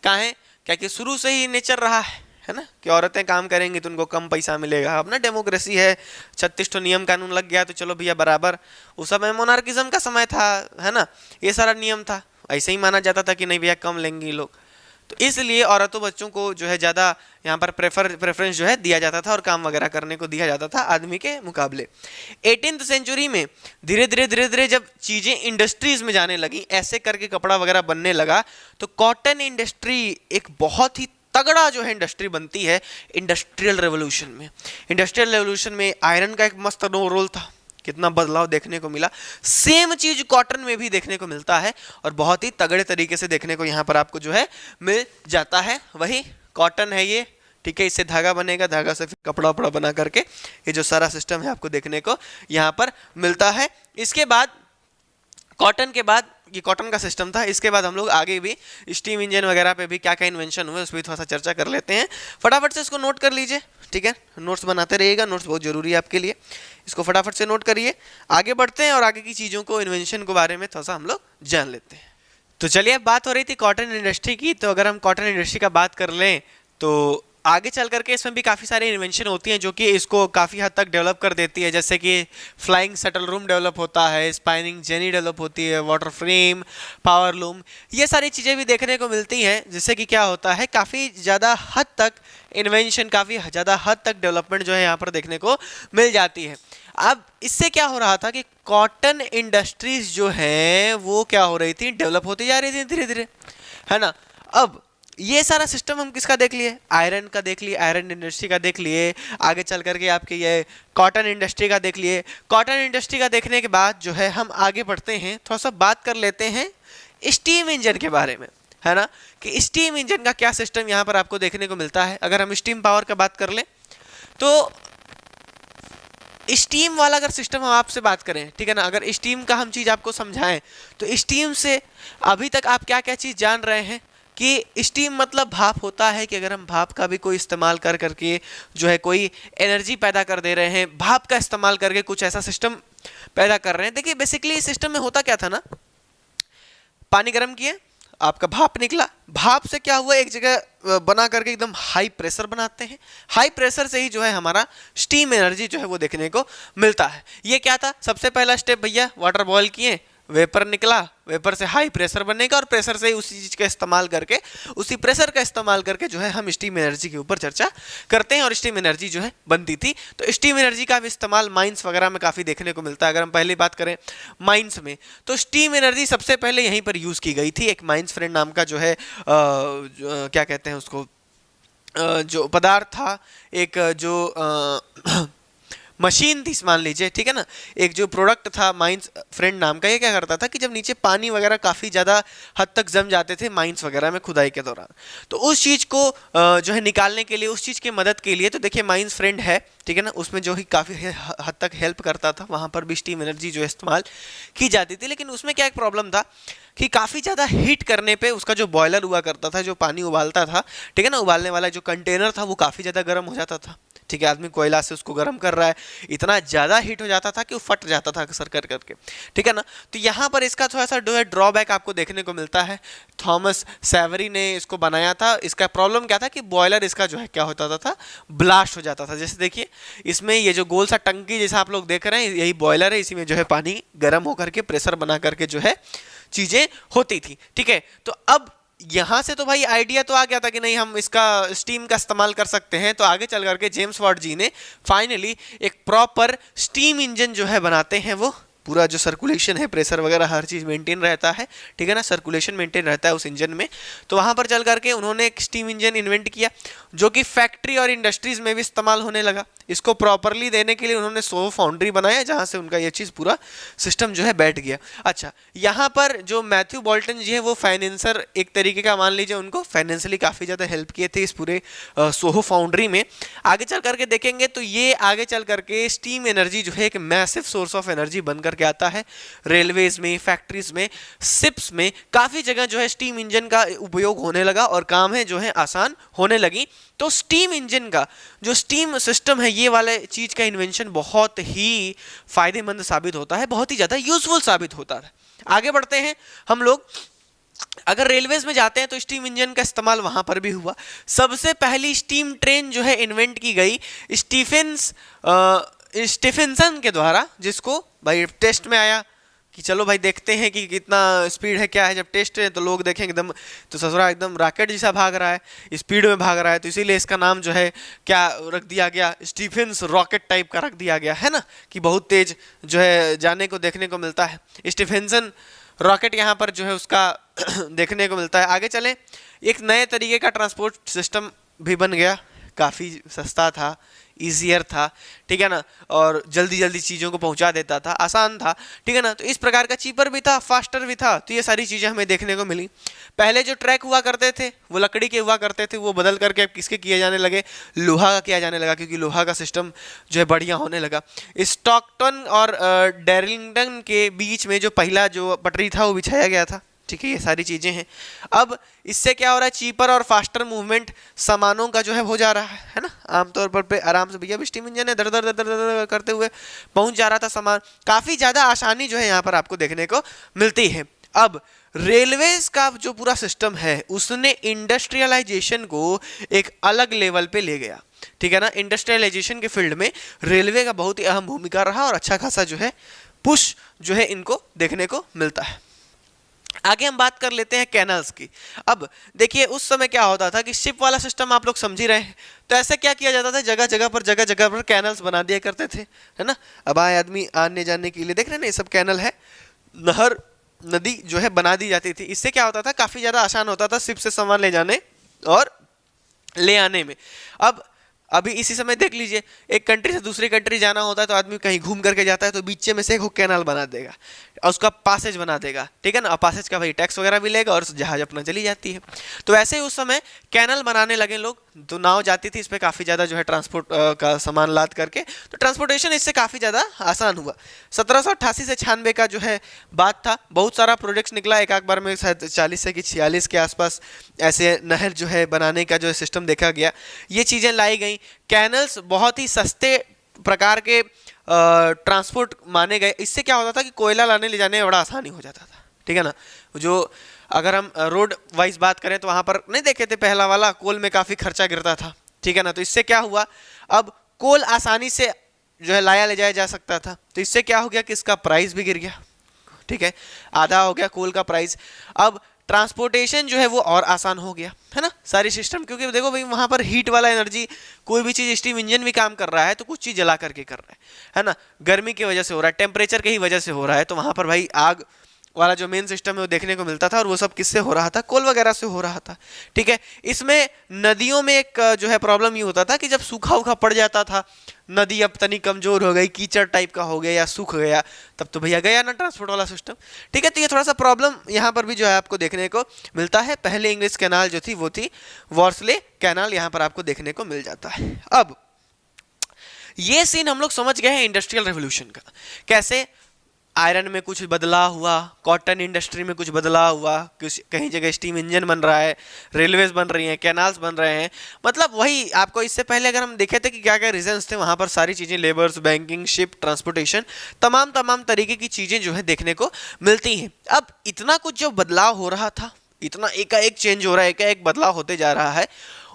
काहे, क्या कि शुरू से ही नेचर रहा है ना, कि औरतें काम करेंगी तो उनको कम पैसा मिलेगा। अब ना डेमोक्रेसी है, 36 नियम कानून लग गया तो चलो भैया बराबर। उस समय मोनार्किज्म का समय था, है ना, ये सारा नियम था, ऐसे ही माना जाता था कि नहीं भैया कम लेंगे लोग, तो इसलिए औरतों बच्चों को जो है ज़्यादा यहाँ पर प्रेफरेंस जो है दिया जाता था और काम वगैरह करने को दिया जाता था आदमी के मुकाबले। 18th सेंचुरी में धीरे धीरे जब चीज़ें इंडस्ट्रीज में जाने लगी, ऐसे करके कपड़ा वगैरह बनने लगा, तो कॉटन इंडस्ट्री एक बहुत ही तगड़ा जो है इंडस्ट्री बनती है इंडस्ट्रियल रेवोल्यूशन में आयरन का एक मस्त रोल था। कितना बदलाव देखने को मिला। सेम चीज कॉटन में भी देखने को मिलता है और बहुत ही तगड़े तरीके से देखने को यहाँ पर आपको जो है मिल जाता है। वही कॉटन है ये, ठीक है, इससे धागा बनेगा, धागा से फिर कपड़ा वपड़ा बना करके ये जो सारा सिस्टम है आपको देखने को यहाँ पर मिलता है। इसके बाद कॉटन के बाद ये कॉटन का सिस्टम था। इसके बाद हम लोग आगे भी स्टीम इंजन वगैरह पे भी क्या क्या इन्वेंशन हुए उस पर थोड़ा सा चर्चा कर लेते हैं। फटाफट से इसको नोट कर लीजिए, ठीक है, नोट्स बनाते रहिएगा, नोट्स बहुत जरूरी है आपके लिए, इसको फटाफट से नोट करिए। आगे बढ़ते हैं और आगे की चीज़ों को, इन्वेंशन के बारे में थोड़ा सा हम लोग जान लेते हैं। तो चलिए, अब बात हो रही थी कॉटन इंडस्ट्री की, तो अगर हम कॉटन इंडस्ट्री का बात कर लें तो आगे चल करके इसमें भी काफ़ी सारी इन्वेंशन होती हैं जो कि इसको काफ़ी हद तक डेवलप कर देती है। जैसे कि फ्लाइंग शटल रूम डेवलप होता है, स्पाइनिंग जेनी डेवलप होती है, वाटर फ्रेम, पावर लूम, ये सारी चीज़ें भी देखने को मिलती हैं। जिससे कि क्या होता है, काफ़ी ज़्यादा हद तक इन्वेंशन, काफ़ी ज़्यादा हद तक डेवलपमेंट जो है यहाँ पर देखने को मिल जाती है। अब इससे क्या हो रहा था कि कॉटन इंडस्ट्रीज जो है वो क्या हो रही थी, डेवलप होती जा रही थी धीरे धीरे, है ना। अब ये सारा सिस्टम हम किसका देख लिए, आयरन का देख लिए, आयरन इंडस्ट्री का देख लिए, आगे चल करके आपके ये कॉटन इंडस्ट्री का देख लिए। कॉटन इंडस्ट्री का देखने के बाद जो है हम आगे बढ़ते हैं, थोड़ा सा बात कर लेते हैं स्टीम इंजन के बारे में, है ना, कि स्टीम इंजन का क्या सिस्टम यहाँ पर आपको देखने को मिलता है। अगर हम स्टीम पावर का बात कर लें तो स्टीम वाला अगर सिस्टम हम आपसे बात करें, ठीक है ना, अगर स्टीम का हम चीज़ आपको समझाएं तो स्टीम से अभी तक आप क्या क्या चीज़ जान रहे हैं कि स्टीम मतलब भाप होता है, कि अगर हम भाप का भी कोई इस्तेमाल कर करके जो है कोई एनर्जी पैदा कर दे रहे हैं, भाप का इस्तेमाल करके कुछ ऐसा सिस्टम पैदा कर रहे हैं। देखिए बेसिकली इस सिस्टम में होता क्या था ना, पानी गर्म किए, आपका भाप निकला, भाप से क्या हुआ, एक जगह बना करके एकदम हाई प्रेशर बनाते हैं, हाई प्रेशर से ही जो है हमारा स्टीम एनर्जी जो है वो देखने को मिलता है। ये क्या था, सबसे पहला स्टेप भैया, वाटर बॉयल किए, वेपर निकला, वेपर से हाई प्रेशर बनेगा और प्रेशर से उसी चीज का इस्तेमाल करके, उसी प्रेशर का इस्तेमाल करके जो है हम स्टीम एनर्जी के ऊपर चर्चा करते हैं और स्टीम एनर्जी जो है बनती थी। तो स्टीम एनर्जी का भी इस्तेमाल माइंस वगैरह में काफी देखने को मिलता है। अगर हम पहले बात करें माइंस में, तो स्टीम एनर्जी सबसे पहले यहीं पर यूज की गई थी। एक माइंस फ्रेंड नाम का जो है क्या कहते हैं उसको, जो पदार्थ था, एक जो मशीन थी मान लीजिए, ठीक है ना, एक जो प्रोडक्ट था माइंस फ्रेंड नाम का, ये क्या करता था कि जब नीचे पानी वगैरह काफ़ी ज़्यादा हद तक जम जाते थे माइंस वगैरह में खुदाई के दौरान, तो उस चीज़ को जो है निकालने के लिए, उस चीज़ की मदद के लिए, तो देखिए माइंस फ्रेंड है, ठीक है ना, उसमें जो ही काफ़ी हद तक हेल्प करता था, वहाँ पर भी स्टीम एनर्जी जो है इस्तेमाल की जाती थी। लेकिन उसमें क्या एक प्रॉब्लम था कि काफ़ी ज़्यादा हीट करने पे उसका जो बॉयलर हुआ करता था, जो पानी उबालता था, ठीक है ना, उबालने वाला जो कंटेनर था वो काफ़ी ज़्यादा गर्म हो जाता था। ठीक है, आदमी कोयला से उसको गर्म कर रहा है, इतना ज़्यादा हीट हो जाता था कि वो फट जाता था अक्सर कर करके, ठीक है ना। तो यहाँ पर इसका थोड़ा सा जो है ड्रॉबैक आपको देखने को मिलता है। थॉमस सैवरी ने इसको बनाया था। इसका प्रॉब्लम क्या था कि बॉयलर इसका जो है क्या होता था, ब्लास्ट हो जाता था। जैसे देखिए इसमें ये जो गोल सा टंकी जैसा आप लोग देख रहे हैं, यही बॉयलर है, इसी में जो है पानी गर्म होकर के प्रेशर बना करके जो है चीज़ें होती थी, ठीक है। तो अब यहां से तो भाई आइडिया तो आ गया था कि नहीं हम इसका स्टीम का इस्तेमाल कर सकते हैं। तो आगे चल करके जेम्स वाट जी ने फाइनली एक प्रॉपर स्टीम इंजन जो है बनाते हैं। वो पूरा जो सर्कुलेशन है, प्रेशर वगैरह हर चीज़ मेंटेन रहता है, ठीक है ना, सर्कुलेशन मेंटेन रहता है उस इंजन में। तो वहाँ पर चल करके उन्होंने एक स्टीम इंजन इन्वेंट किया जो कि फैक्ट्री और इंडस्ट्रीज़ में भी इस्तेमाल होने लगा। इसको प्रॉपरली देने के लिए उन्होंने सो फाउंड्री बनाया जहाँ से उनका ये चीज़ पूरा सिस्टम जो है बैठ गया। अच्छा, यहाँ पर जो मैथ्यू बोल्टन जी है वो फाइनेंसर एक तरीके का मान लीजिए, उनको फाइनेंशियली काफ़ी ज़्यादा हेल्प किए थे इस पूरे सोहो फाउंड्री में। आगे चल करके देखेंगे तो ये आगे चल करके स्टीम एनर्जी जो है एक मैसिव सोर्स ऑफ एनर्जी बन करके आता है। रेलवेज में, फैक्ट्रीज में, शिप्स में काफ़ी जगह जो है स्टीम इंजन का उपयोग होने लगा और काम है जो है आसान होने लगी। तो स्टीम इंजन का जो स्टीम सिस्टम है, ये वाले चीज़ का इन्वेंशन बहुत ही फायदेमंद साबित होता है, बहुत ही ज़्यादा यूजफुल साबित होता है। आगे बढ़ते हैं हम लोग। अगर रेलवेज में जाते हैं तो स्टीम इंजन का इस्तेमाल वहां पर भी हुआ। सबसे पहली स्टीम ट्रेन जो है इन्वेंट की गई स्टीफेंसन के द्वारा, जिसको भाई टेस्ट में आया कि चलो भाई देखते हैं कि कितना स्पीड है, क्या है। जब टेस्ट है तो लोग देखें एकदम, तो ससुरा एकदम रॉकेट जैसा भाग रहा है, स्पीड में भाग रहा है, तो इसीलिए इसका नाम जो है क्या रख दिया गया, स्टीफेंस रॉकेट टाइप का रख दिया गया है ना, कि बहुत तेज जो है जाने को देखने को मिलता है। स्टीफेंसन रॉकेट यहाँ पर जो है उसका देखने को मिलता है। आगे चलें, एक नए तरीके का ट्रांसपोर्ट सिस्टम भी बन गया, काफ़ी सस्ता था, ईजियर था, ठीक है ना, और जल्दी जल्दी चीज़ों को पहुंचा देता था, आसान था, ठीक है ना। तो इस प्रकार का चीपर भी था, फास्टर भी था। तो ये सारी चीज़ें हमें देखने को मिली। पहले जो ट्रैक हुआ करते थे वो लकड़ी के हुआ करते थे, वो बदल करके अब किसके किए जाने लगे, लोहा का किया जाने लगा, क्योंकि लोहा का सिस्टम जो है बढ़िया होने लगा। स्टॉकटन और डार्लिंगटन के बीच में जो पहला जो पटरी था वो बिछाया गया था, ठीक है। ये सारी चीज़ें हैं। अब इससे क्या हो रहा है, चीपर और फास्टर मूवमेंट सामानों का जो है हो जा रहा है ना। आमतौर पर पे आराम से भैया स्टीम इंजन है, दर दर दर दर करते हुए पहुंच जा रहा था सामान। काफ़ी ज़्यादा आसानी जो है यहाँ पर आपको देखने को मिलती है। अब रेलवेज का जो पूरा सिस्टम है उसने इंडस्ट्रियलाइजेशन को एक अलग लेवल पे ले गया, ठीक है ना। इंडस्ट्रियलाइजेशन के फील्ड में रेलवे का बहुत ही अहम भूमिका रहा और अच्छा खासा जो है पुश जो है इनको देखने को मिलता है। आगे हम बात कर लेते हैं कैनल्स की। अब देखिए उस समय क्या होता था कि शिप वाला सिस्टम आप लोग समझ ही रहे हैं। तो ऐसे क्या किया जाता था, जगह जगह पर कैनल्स बना दिया करते थे, है ना। अब आए आदमी आने जाने के लिए देख रहे हैं ना, ये सब कैनल है, नहर नदी जो है बना दी जाती थी। इससे क्या होता था, काफ़ी ज़्यादा आसान होता था शिप से सामान ले जाने और ले आने में। अब अभी इसी समय देख लीजिए, एक कंट्री से दूसरी कंट्री जाना होता है तो आदमी कहीं घूम करके जाता है, तो बीच में से एक कैनाल बना देगा और उसका पासेज बना देगा, ठीक है ना। और पासेज का भाई टैक्स वगैरह भी लेगा और जहाज अपना चली जाती है। तो ऐसे ही उस समय कैनल बनाने लगे लोग, तो नाव जाती थी, इस पर काफ़ी ज़्यादा जो है ट्रांसपोर्ट का सामान लाद करके, तो ट्रांसपोर्टेशन इससे काफ़ी ज़्यादा आसान हुआ। 1788 से 96 का जो है बात था, बहुत सारा प्रोजेक्ट्स निकला। एक बार में शायद 40 से 46 के आसपास ऐसे नहर जो है बनाने का जो सिस्टम देखा गया, ये चीज़ें लाई गई। कैनल्स बहुत ही सस्ते प्रकार के ट्रांसपोर्ट माने गए। इससे क्या होता था कि कोयला लाने ले जाने में बड़ा आसानी हो जाता था, ठीक है ना। जो अगर हम रोड वाइज बात करें तो वहाँ पर नहीं देखे थे, पहला वाला कोल में काफ़ी खर्चा गिरता था, ठीक है ना। तो इससे क्या हुआ, अब कोल आसानी से जो है लाया ले जाया जा सकता था। तो इससे क्या हो गया कि इसका प्राइस भी गिर गया, ठीक है, आधा हो गया कोल का प्राइस। अब ट्रांसपोर्टेशन जो है वो और आसान हो गया, है ना, सारी सिस्टम, क्योंकि देखो भाई वहां पर हीट वाला एनर्जी, कोई भी चीज, स्टीम इंजन भी काम कर रहा है तो कुछ चीज जला करके कर रहा है ना, गर्मी की वजह से हो रहा है, टेम्परेचर की ही वजह से हो रहा है, तो वहां पर भाई आग वाला जो मेन सिस्टम है वो देखने को मिलता था, और वो सब किससे हो रहा था, कोल वगैरह से हो रहा था। ठीक है, इसमें नदियों में एक जो है प्रॉब्लम ये होता था कि जब सूखा उखा पड़ जाता था, नदी अब तनी कमजोर हो गई, कीचड़ टाइप का हो गया या सूख गया, तब तो भैया गया ना ट्रांसपोर्ट वाला सिस्टम। ठीक है, तो ये थोड़ा सा प्रॉब्लम यहाँ पर भी जो है आपको देखने को मिलता है। पहले इंग्लिश कैनाल जो थी वो थी वॉर्सले कैनाल, यहाँ पर आपको देखने को मिल जाता है। अब ये सीन हम लोग समझ गए हैं इंडस्ट्रियल रेवोल्यूशन का, कैसे आयरन में कुछ बदलाव हुआ, कॉटन इंडस्ट्री में कुछ बदलाव हुआ, कहीं जगह स्टीम इंजन बन रहा है, रेलवेज बन रही हैं, कैनाल्स बन रहे हैं। मतलब वही आपको इससे पहले अगर हम देखे थे कि क्या क्या रीजंस थे, वहां पर सारी चीजें, लेबर्स, बैंकिंग, शिप, ट्रांसपोर्टेशन, तमाम तरीके की चीजें जो है देखने को मिलती हैं। अब इतना कुछ जो बदलाव हो रहा था, इतना एकाएक चेंज हो रहा है, एकाएक बदलाव होते जा रहा है,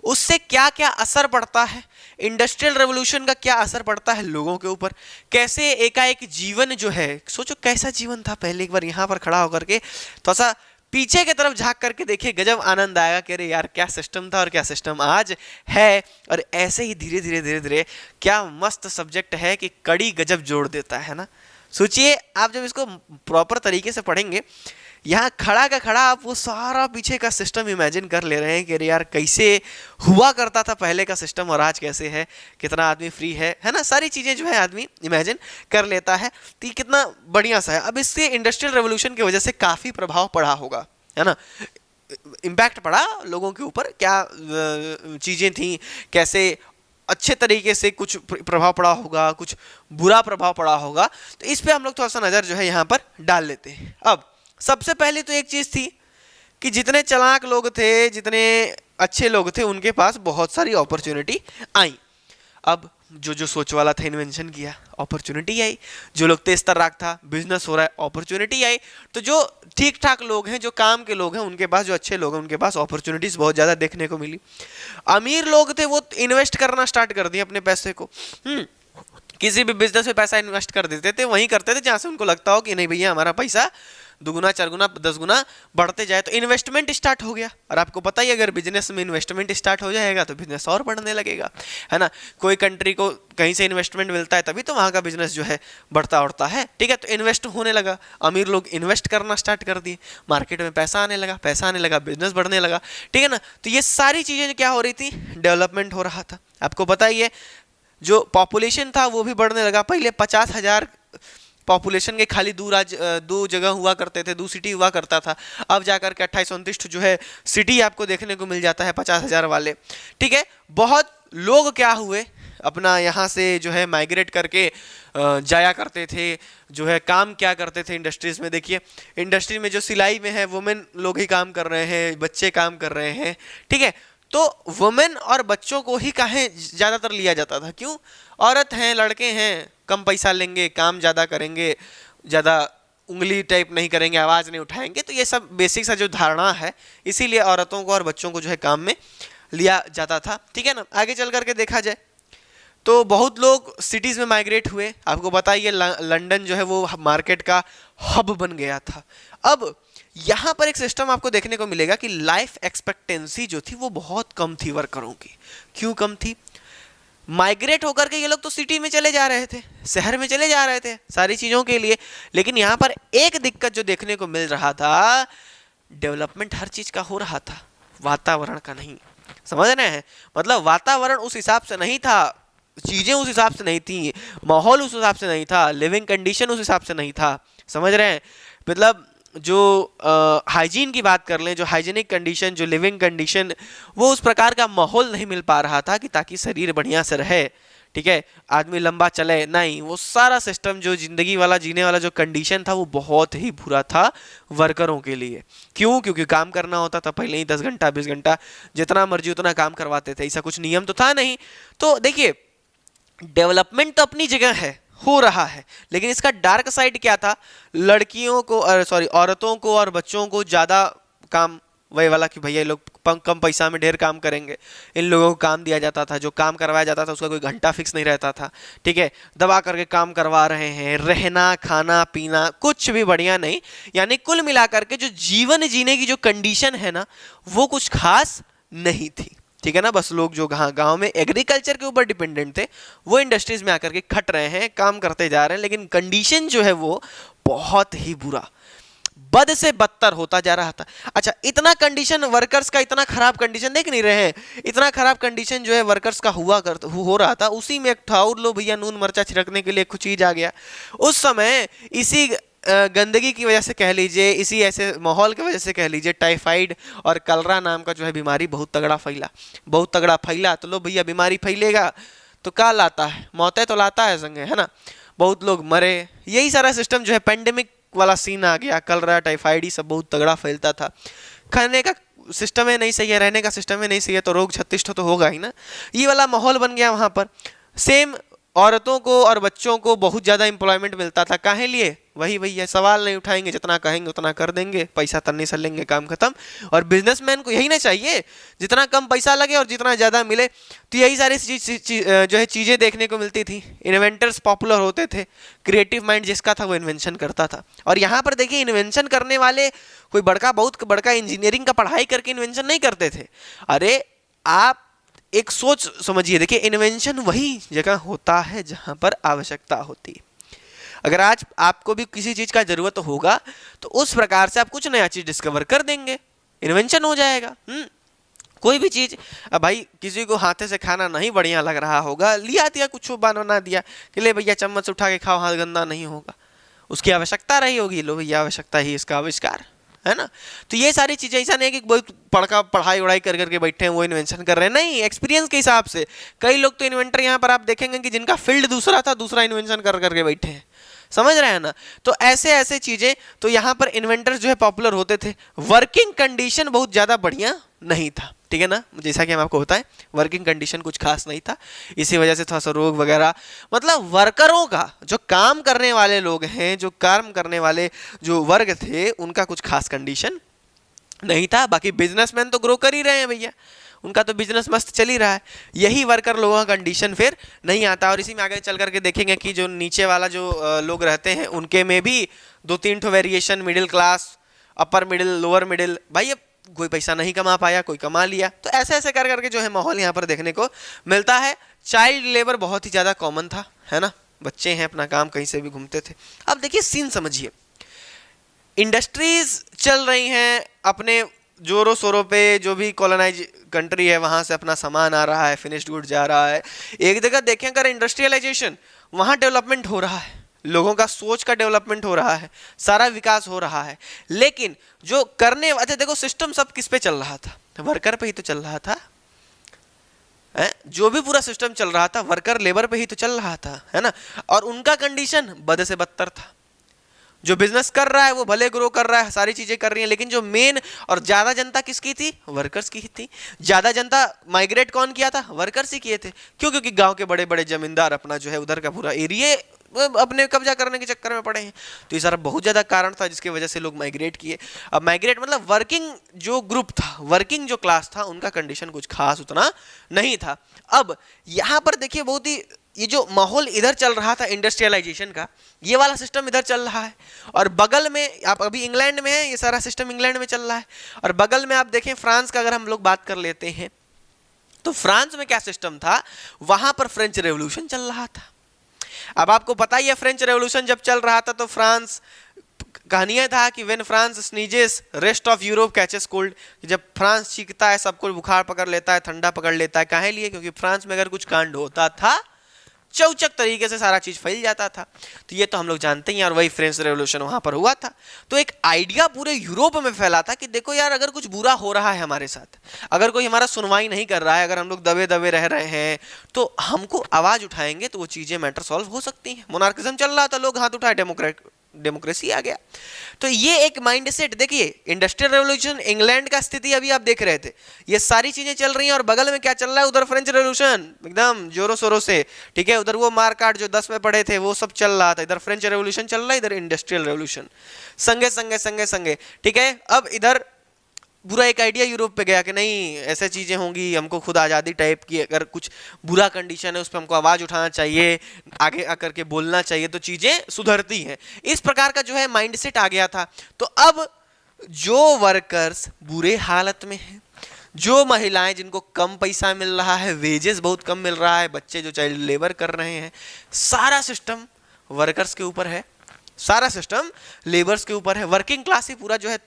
उससे क्या क्या असर पड़ता है, इंडस्ट्रियल रेवोल्यूशन का क्या असर पड़ता है लोगों के ऊपर, कैसे एकाएक जीवन जो है, सोचो कैसा जीवन था पहले, एक बार यहाँ पर खड़ा होकर के थोड़ा सा पीछे की तरफ झांक करके देखिए, गजब आनंद आएगा कि अरे यार क्या सिस्टम था और क्या सिस्टम आज है। और ऐसे ही धीरे धीरे क्या मस्त सब्जेक्ट है कि कड़ी गजब जोड़ देता है ना। सोचिए आप जब इसको प्रॉपर तरीके से पढ़ेंगे, यहाँ खड़ा का खड़ा आप वो सारा पीछे का सिस्टम इमेजिन कर ले रहे हैं कि अरे यार कैसे हुआ करता था पहले का सिस्टम और आज कैसे है, कितना आदमी फ्री है ना, सारी चीज़ें जो है आदमी इमेजिन कर लेता है। तो ये कितना बढ़िया सा है। अब इससे इंडस्ट्रियल रेवोल्यूशन की वजह से काफ़ी प्रभाव पड़ा होगा, है ना, इम्पैक्ट पड़ा लोगों के ऊपर, क्या चीज़ें थी, कैसे अच्छे तरीके से कुछ प्रभाव पड़ा होगा, कुछ बुरा प्रभाव पड़ा होगा। तो इस पर हम लोग थोड़ा सा नज़र जो है यहाँ पर डाल लेते हैं। अब सबसे पहले तो एक चीज थी कि जितने चालाक लोग थे, जितने अच्छे लोग थे, उनके पास बहुत सारी अपॉर्चुनिटी आई। अब जो सोच वाला था इन्वेंशन किया, अपॉर्चुनिटी आई। जो लोग तेज तर्राक था, बिजनेस हो रहा है, अपॉर्चुनिटी आई। तो जो ठीक ठाक लोग हैं, जो काम के लोग हैं, उनके पास, जो अच्छे लोग हैं, उनके पास अपॉर्चुनिटीज बहुत ज़्यादा देखने को मिली। अमीर लोग थे वो इन्वेस्ट करना स्टार्ट कर दिए अपने पैसे को, किसी भी बिजनेस में पैसा इन्वेस्ट कर देते थे, वहीं करते थे जहाँ से उनको लगता हो कि नहीं भैया हमारा पैसा दुगुना, 4 गुना, 10 गुना बढ़ते जाए। तो इन्वेस्टमेंट स्टार्ट हो गया। और आपको पता ही अगर बिजनेस में इन्वेस्टमेंट स्टार्ट हो जाएगा तो बिजनेस और बढ़ने लगेगा, है ना। कोई कंट्री को कहीं से इन्वेस्टमेंट मिलता है तभी तो वहाँ का बिजनेस जो है बढ़ता उड़ता है। ठीक है, तो इन्वेस्ट होने लगा, अमीर लोग इन्वेस्ट करना स्टार्ट कर दिए, मार्केट में पैसा आने लगा, बिजनेस बढ़ने लगा। ठीक है ना, तो ये सारी चीज़ें क्या हो रही थी, डेवलपमेंट हो रहा था। आपको पता ही है जो पॉपुलेशन था वो भी बढ़ने लगा। पहले 50,000 पॉपुलेशन के खाली दो जगह हुआ करते थे, 2 सिटी हुआ करता था। अब जाकर के 28-29 जो है सिटी आपको देखने को मिल जाता है 50,000 वाले। ठीक है, बहुत लोग क्या हुए, अपना यहाँ से जो है माइग्रेट करके जाया करते थे, जो है काम क्या करते थे इंडस्ट्रीज में। देखिए इंडस्ट्री में जो सिलाई में है वुमेन लोग ही काम कर रहे हैं, बच्चे काम कर रहे हैं। ठीक है, तो वुमेन और बच्चों को ही काहे ज़्यादातर लिया जाता था, क्यों, औरत हैं, लड़के हैं, कम पैसा लेंगे, काम ज़्यादा करेंगे, ज़्यादा उंगली टाइप नहीं करेंगे, आवाज़ नहीं उठाएंगे। तो ये सब बेसिक सा जो धारणा है, इसीलिए औरतों को और बच्चों को जो है काम में लिया जाता था। ठीक है ना, आगे चल करके देखा जाए तो बहुत लोग सिटीज़ में माइग्रेट हुए। आपको पता ही है लंदन जो है वो मार्केट का हब बन गया था। अब यहाँ पर एक सिस्टम आपको देखने को मिलेगा कि लाइफ एक्सपेक्टेंसी जो थी वो बहुत कम थी वर्करों की। क्यों कम थी, माइग्रेट होकर के ये लोग तो सिटी में चले जा रहे थे, शहर में चले जा रहे थे सारी चीज़ों के लिए। लेकिन यहाँ पर एक दिक्कत जो देखने को मिल रहा था, डेवलपमेंट हर चीज़ का हो रहा था, वातावरण का नहीं। समझ रहे हैं, मतलब वातावरण उस हिसाब से नहीं था, चीज़ें उस हिसाब से नहीं थी, माहौल उस हिसाब से नहीं था, लिविंग कंडीशन उस हिसाब से नहीं था। समझ रहे हैं, मतलब जो हाइजीन की बात कर लें, जो हाइजीनिक कंडीशन, जो लिविंग कंडीशन, वो उस प्रकार का माहौल नहीं मिल पा रहा था कि ताकि शरीर बढ़िया से रहे, ठीक है, आदमी लंबा चले, नहीं, वो सारा सिस्टम जो जिंदगी वाला, जीने वाला जो कंडीशन था वो बहुत ही बुरा था वर्करों के लिए। क्यों, क्योंकि काम करना होता था पहले ही 10 घंटा 20 घंटा, जितना मर्जी उतना काम करवाते थे, ऐसा कुछ नियम तो था नहीं। तो देखिए डेवलपमेंट तो अपनी जगह है, हो रहा है, लेकिन इसका डार्क साइड क्या था, लड़कियों को औरतों को और बच्चों को ज़्यादा काम वही वाला कि भैया ये लोग कम पैसा में ढेर काम करेंगे, इन लोगों को काम दिया जाता था, जो काम करवाया जाता था उसका कोई घंटा फिक्स नहीं रहता था, ठीक है, दबा करके काम करवा रहे हैं, रहना खाना पीना कुछ भी बढ़िया नहीं। यानी कुल मिलाकर के जो जीवन जीने की जो कंडीशन है ना वो कुछ खास नहीं थी, ठीक है ना। बस लोग जो गांव में एग्रीकल्चर के ऊपर डिपेंडेंट थे वो इंडस्ट्रीज में आकर के खट रहे हैं, काम करते जा रहे हैं, लेकिन कंडीशन जो है वो बहुत ही बुरा, बद से बदतर होता जा रहा था। अच्छा, इतना कंडीशन वर्कर्स का, इतना खराब कंडीशन देख नहीं रहे हैं, इतना खराब कंडीशन जो है वर्कर्स का हो रहा था, उसी में एक ठाउर लो भैया नून मर्चा छिड़कने के लिए कुछ चीज आ गया। उस समय इसी गंदगी की वजह से कह लीजिए, इसी ऐसे माहौल की वजह से कह लीजिए, टाइफाइड और कलरा नाम का जो है बीमारी बहुत तगड़ा फैला। तो लो भैया बीमारी फैलेगा तो क्या लाता है, मौतें तो लाता है संगे, है ना। बहुत लोग मरे, यही सारा सिस्टम जो है पेंडेमिक वाला सीन आ गया। कलरा टाइफाइड ही सब बहुत तगड़ा फैलता था। खाने का सिस्टम है नहीं सही है, रहने का सिस्टम है नहीं सही है, तो रोग 36 तो होगा ही ना। ये वाला माहौल बन गया वहां पर। सेम औरतों को और बच्चों को बहुत ज़्यादा एम्प्लॉयमेंट मिलता था, काहे लिए, वही है, सवाल नहीं उठाएंगे, जितना कहेंगे उतना कर देंगे, पैसा तन्नी से लेंगे, काम खत्म। और बिजनेसमैन को यही ना चाहिए, जितना कम पैसा लगे और जितना ज़्यादा मिले। तो यही सारी जो है चीज़ें देखने को मिलती थी। इन्वेंटर्स पॉपुलर होते थे, क्रिएटिव माइंड जिसका था वो इन्वेंशन करता था। और यहाँ पर देखिए इन्वेंशन करने वाले कोई बहुत बड़का इंजीनियरिंग का पढ़ाई करके इन्वेंशन नहीं करते थे। अरे आप एक सोच समझिए, देखिए इन्वेंशन वही जगह होता है जहां पर आवश्यकता होती है। अगर आज आपको भी किसी चीज का जरूरत होगा तो उस प्रकार से आप कुछ नया चीज डिस्कवर कर देंगे, इन्वेंशन हो जाएगा। कोई भी चीज, अब भाई किसी को हाथे से खाना नहीं बढ़िया लग रहा होगा, लिया दिया कुछ बना दिया कि ले भैया चम्मच उठा के खाओ, हाथ गंदा नहीं होगा, उसकी आवश्यकता रही होगी, लो भैया आवश्यकता ही इसका आविष्कार, है ना। तो ये सारी चीजें ऐसा नहीं कि बहुत पढ़ाई उड़ाई कर करके बैठे हैं वो इन्वेंशन कर रहे हैं, नहीं, एक्सपीरियंस के हिसाब से। कई लोग तो इन्वेंटर यहाँ पर आप देखेंगे कि जिनका फील्ड दूसरा था, दूसरा इन्वेंशन कर करके बैठे हैं, समझ रहे हैं ना। तो ऐसे चीजें, तो यहाँ पर इन्वेंटर्स जो है पॉपुलर होते थे। वर्किंग कंडीशन बहुत ज्यादा बढ़िया नहीं था, ठीक है ना, जैसा कि हम आपको बताएं वर्किंग कंडीशन कुछ खास नहीं था। इसी वजह से थोड़ा सा रोग वगैरह, मतलब वर्करों का, जो काम करने वाले लोग हैं, जो काम करने वाले जो वर्ग थे, उनका कुछ खास कंडीशन नहीं था। बाकी बिजनेसमैन तो ग्रो कर ही रहे हैं भैया, उनका तो बिजनेस मस्त चल ही रहा है। यही वर्कर लोगों का कंडीशन फिर नहीं आता। और इसी में आगे चल करके देखेंगे कि जो नीचे वाला जो लोग रहते हैं उनके में भी 2-3 ठो variation, middle class, upper middle, lower middle. भाई अब कोई पैसा नहीं कमा पाया, कोई कमा लिया, तो ऐसे कर करके जो है माहौल यहाँ पर देखने को मिलता है। चाइल्ड लेबर बहुत ही ज़्यादा कॉमन था, है ना, बच्चे हैं अपना काम कहीं से भी घूमते थे। अब देखिए सीन समझिए, इंडस्ट्रीज चल रही हैं अपने जोरों शोरों पे, जो भी कॉलोनाइज कंट्री है वहां से अपना सामान आ रहा है, फिनिश्ड गुड जा रहा है। एक जगह देखें अगर इंडस्ट्रियलाइजेशन, वहां डेवलपमेंट हो रहा है, लोगों का सोच का डेवलपमेंट हो रहा है, सारा विकास हो रहा है। लेकिन जो करने, अच्छा देखो सिस्टम सब किस पे चल रहा था, वर्कर पे ही तो चल रहा था, जो भी पूरा सिस्टम चल रहा था वर्कर लेबर पे ही तो चल रहा था, है ना। और उनका कंडीशन बद से बदतर था। जो बिजनेस कर रहा है वो भले ग्रो कर रहा है, सारी चीजें कर रही हैं, लेकिन जो मेन और ज्यादा जनता किसकी थी, वर्कर्स की ही थी। ज्यादा जनता माइग्रेट कौन किया था, वर्कर्स ही किए थे। क्यों, क्योंकि गांव के बड़े बड़े जमींदार अपना जो है उधर का पूरा एरिया अपने कब्जा करने के चक्कर में पड़े हैं। तो ये सारा बहुत ज्यादा कारण था जिसकी वजह से लोग माइग्रेट किए। अब माइग्रेट मतलब वर्किंग जो ग्रुप था, वर्किंग जो क्लास था, उनका कंडीशन कुछ खास उतना नहीं था। अब यहां पर देखिए बहुत ही, ये जो माहौल इधर चल रहा था इंडस्ट्रियलाइजेशन का, ये वाला सिस्टम इधर चल रहा है, और बगल में आप अभी इंग्लैंड में है, ये सारा सिस्टम इंग्लैंड में चल रहा है। और बगल में आप देखें फ्रांस का अगर हम लोग बात कर लेते हैं, तो फ्रांस में क्या सिस्टम था, वहां पर फ्रेंच रेवोल्यूशन चल रहा था। अब आपको पता ही है फ्रेंच रेवोल्यूशन जब चल रहा था तो फ्रांस, कहानियां था कि when France sneezes rest of Europe catches cold, जब फ्रांस चीखता है सबको बुखार पकड़ लेता है, ठंडा पकड़ लेता है। काहे लिए, क्योंकि फ्रांस में अगर कुछ कांड होता था चौचक तरीके से सारा चीज फैल जाता था। तो ये तो हम लोग जानते हैं, और वही फ्रेंच रेवोल्यूशन वहां पर हुआ था। तो एक आइडिया पूरे यूरोप में फैला था कि देखो यार, अगर कुछ बुरा हो रहा है हमारे साथ, अगर कोई हमारा सुनवाई नहीं कर रहा है, अगर हम लोग दबे दबे रह रहे हैं, तो हमको आवाज उठाएंगे तो वो चीजें मैटर सॉल्व हो सकती हैं। मोनार्किज्म चल रहा था, लोग हाथ उठाए, डेमोक्रेसी आ गया। तो ये एक माइंडसेट, देखिए इंडस्ट्रियल रेवोल्यूशन, इंग्लैंड का स्थिति अभी आप देख रहे थे, ये सारी चीजें चल रही हैं, और बगल में क्या चल रहा है, उधर फ्रेंच रेवोल्यूशन एकदम जोरों शोरों से, ठीक है। उधर वो मारकाट जो 10 में पढ़े थे वो सब चल रहा था, इधर फ्रेंच रेवोल्यूशन चल रहा है, इधर इंडस्ट्रियल रेवोल्यूशन, संगे संगे संगे संगे, ठीक है। अब इधर बुरा एक आइडिया यूरोप पे गया कि नहीं ऐसे चीज़ें होंगी, हमको खुद आज़ादी टाइप की, अगर कुछ बुरा कंडीशन है उस पर हमको आवाज़ उठाना चाहिए, आगे आकर के बोलना चाहिए तो चीज़ें सुधरती हैं। इस प्रकार का जो है माइंडसेट आ गया था। तो अब जो वर्कर्स बुरे हालत में हैं, जो महिलाएं जिनको कम पैसा मिल रहा है, वेजेस बहुत कम मिल रहा है, बच्चे जो चाइल्ड लेबर कर रहे हैं, सारा सिस्टम वर्कर्स के ऊपर है, सारा सिस्टम लेबर्स के ऊपर है। वर्किंग क्लास ही पूरा जो है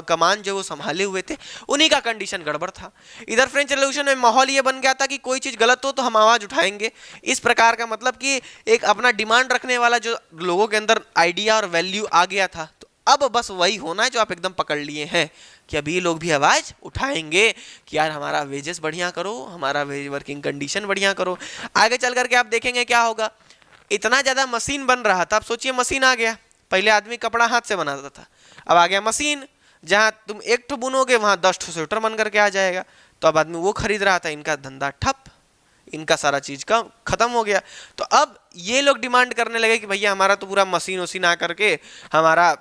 कमान जो वो संभाले हुए थे, उन्हीं का कंडीशन गड़बड़ था। इधर फ्रेंच रेवोल्यूशन में माहौल ये बन गया था कि कोई चीज़ गलत हो तो हम आवाज़ उठाएंगे। इस प्रकार का मतलब कि एक अपना डिमांड रखने वाला जो लोगों के अंदर आइडिया और वैल्यू आ गया था। तो अब बस वही होना है जो आप एकदम पकड़ लिए हैं कि अभी लोग भी आवाज़ उठाएंगे कि यार हमारा वेजेस बढ़िया करो, हमारा वर्किंग कंडीशन बढ़िया करो। आगे चल करके आप देखेंगे क्या होगा। इतना ज़्यादा मशीन बन रहा था, अब सोचिए मशीन आ गया। पहले आदमी कपड़ा हाथ से बनाता था, अब आ गया मशीन, जहाँ तुम एक ठो बुनोगे वहाँ 10 ठो स्वेटर बन करके आ जाएगा। तो अब आदमी वो खरीद रहा था, इनका धंधा ठप, इनका सारा चीज़ का खत्म हो गया। तो अब ये लोग डिमांड करने लगे कि भैया हमारा तो पूरा मशीन वशीन आ करके हमारा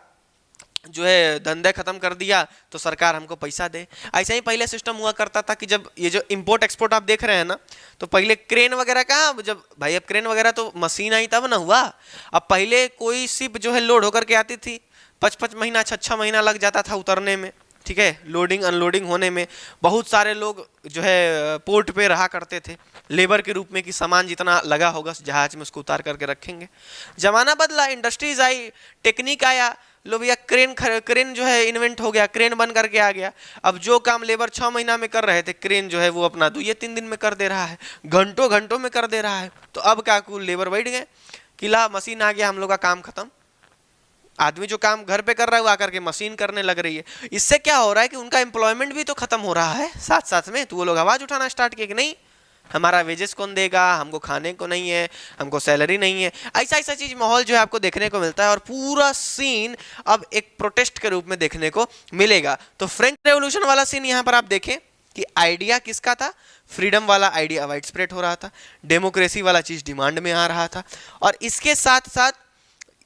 जो है धंधे खत्म कर दिया, तो सरकार हमको पैसा दे। ऐसा ही पहले सिस्टम हुआ करता था कि जब ये जो इंपोर्ट एक्सपोर्ट आप देख रहे हैं ना, तो पहले क्रेन वगैरह कहाँ, जब भाई अब क्रेन वगैरह तो मशीन आई तब ना हुआ। अब पहले कोई शिप जो है लोड होकर के आती थी, 5-5 महीना 6-6 महीना लग जाता था उतरने में, ठीक है, लोडिंग अनलोडिंग होने में। बहुत सारे लोग जो है पोर्ट पे रहा करते थे लेबर के रूप में कि सामान जितना लगा होगा जहाज में उसको उतार करके रखेंगे। जमाना बदला, इंडस्ट्रीज आई, टेक्निक आया, लो भैया क्रेन जो है इन्वेंट हो गया, क्रेन बन करके आ गया। अब जो काम लेबर 6 महीना में कर रहे थे, क्रेन जो है वो अपना 2-3 दिन में कर दे रहा है, घंटों घंटों में कर दे रहा है। तो अब क्या कुल लेबर बैठ गए कि ला मशीन आ गया, हम लोग का काम खत्म। आदमी जो काम घर पे कर रहा है वो आकर के मशीन करने लग रही है। इससे क्या हो रहा है कि उनका एम्प्लॉयमेंट भी तो खत्म हो रहा है साथ साथ में। तो वो लोग आवाज उठाना स्टार्ट किए कि नहीं हमारा वेजेस कौन देगा, हमको खाने को नहीं है, हमको सैलरी नहीं है। ऐसा ऐसा चीज माहौल जो है आपको देखने को मिलता है, और पूरा सीन अब एक प्रोटेस्ट के रूप में देखने को मिलेगा। तो फ्रेंच रेवोल्यूशन वाला सीन यहाँ पर आप देखें कि आइडिया किसका था, फ्रीडम वाला आइडिया वाइड स्प्रेड हो रहा था, डेमोक्रेसी वाला चीज डिमांड में आ रहा था, और इसके साथ साथ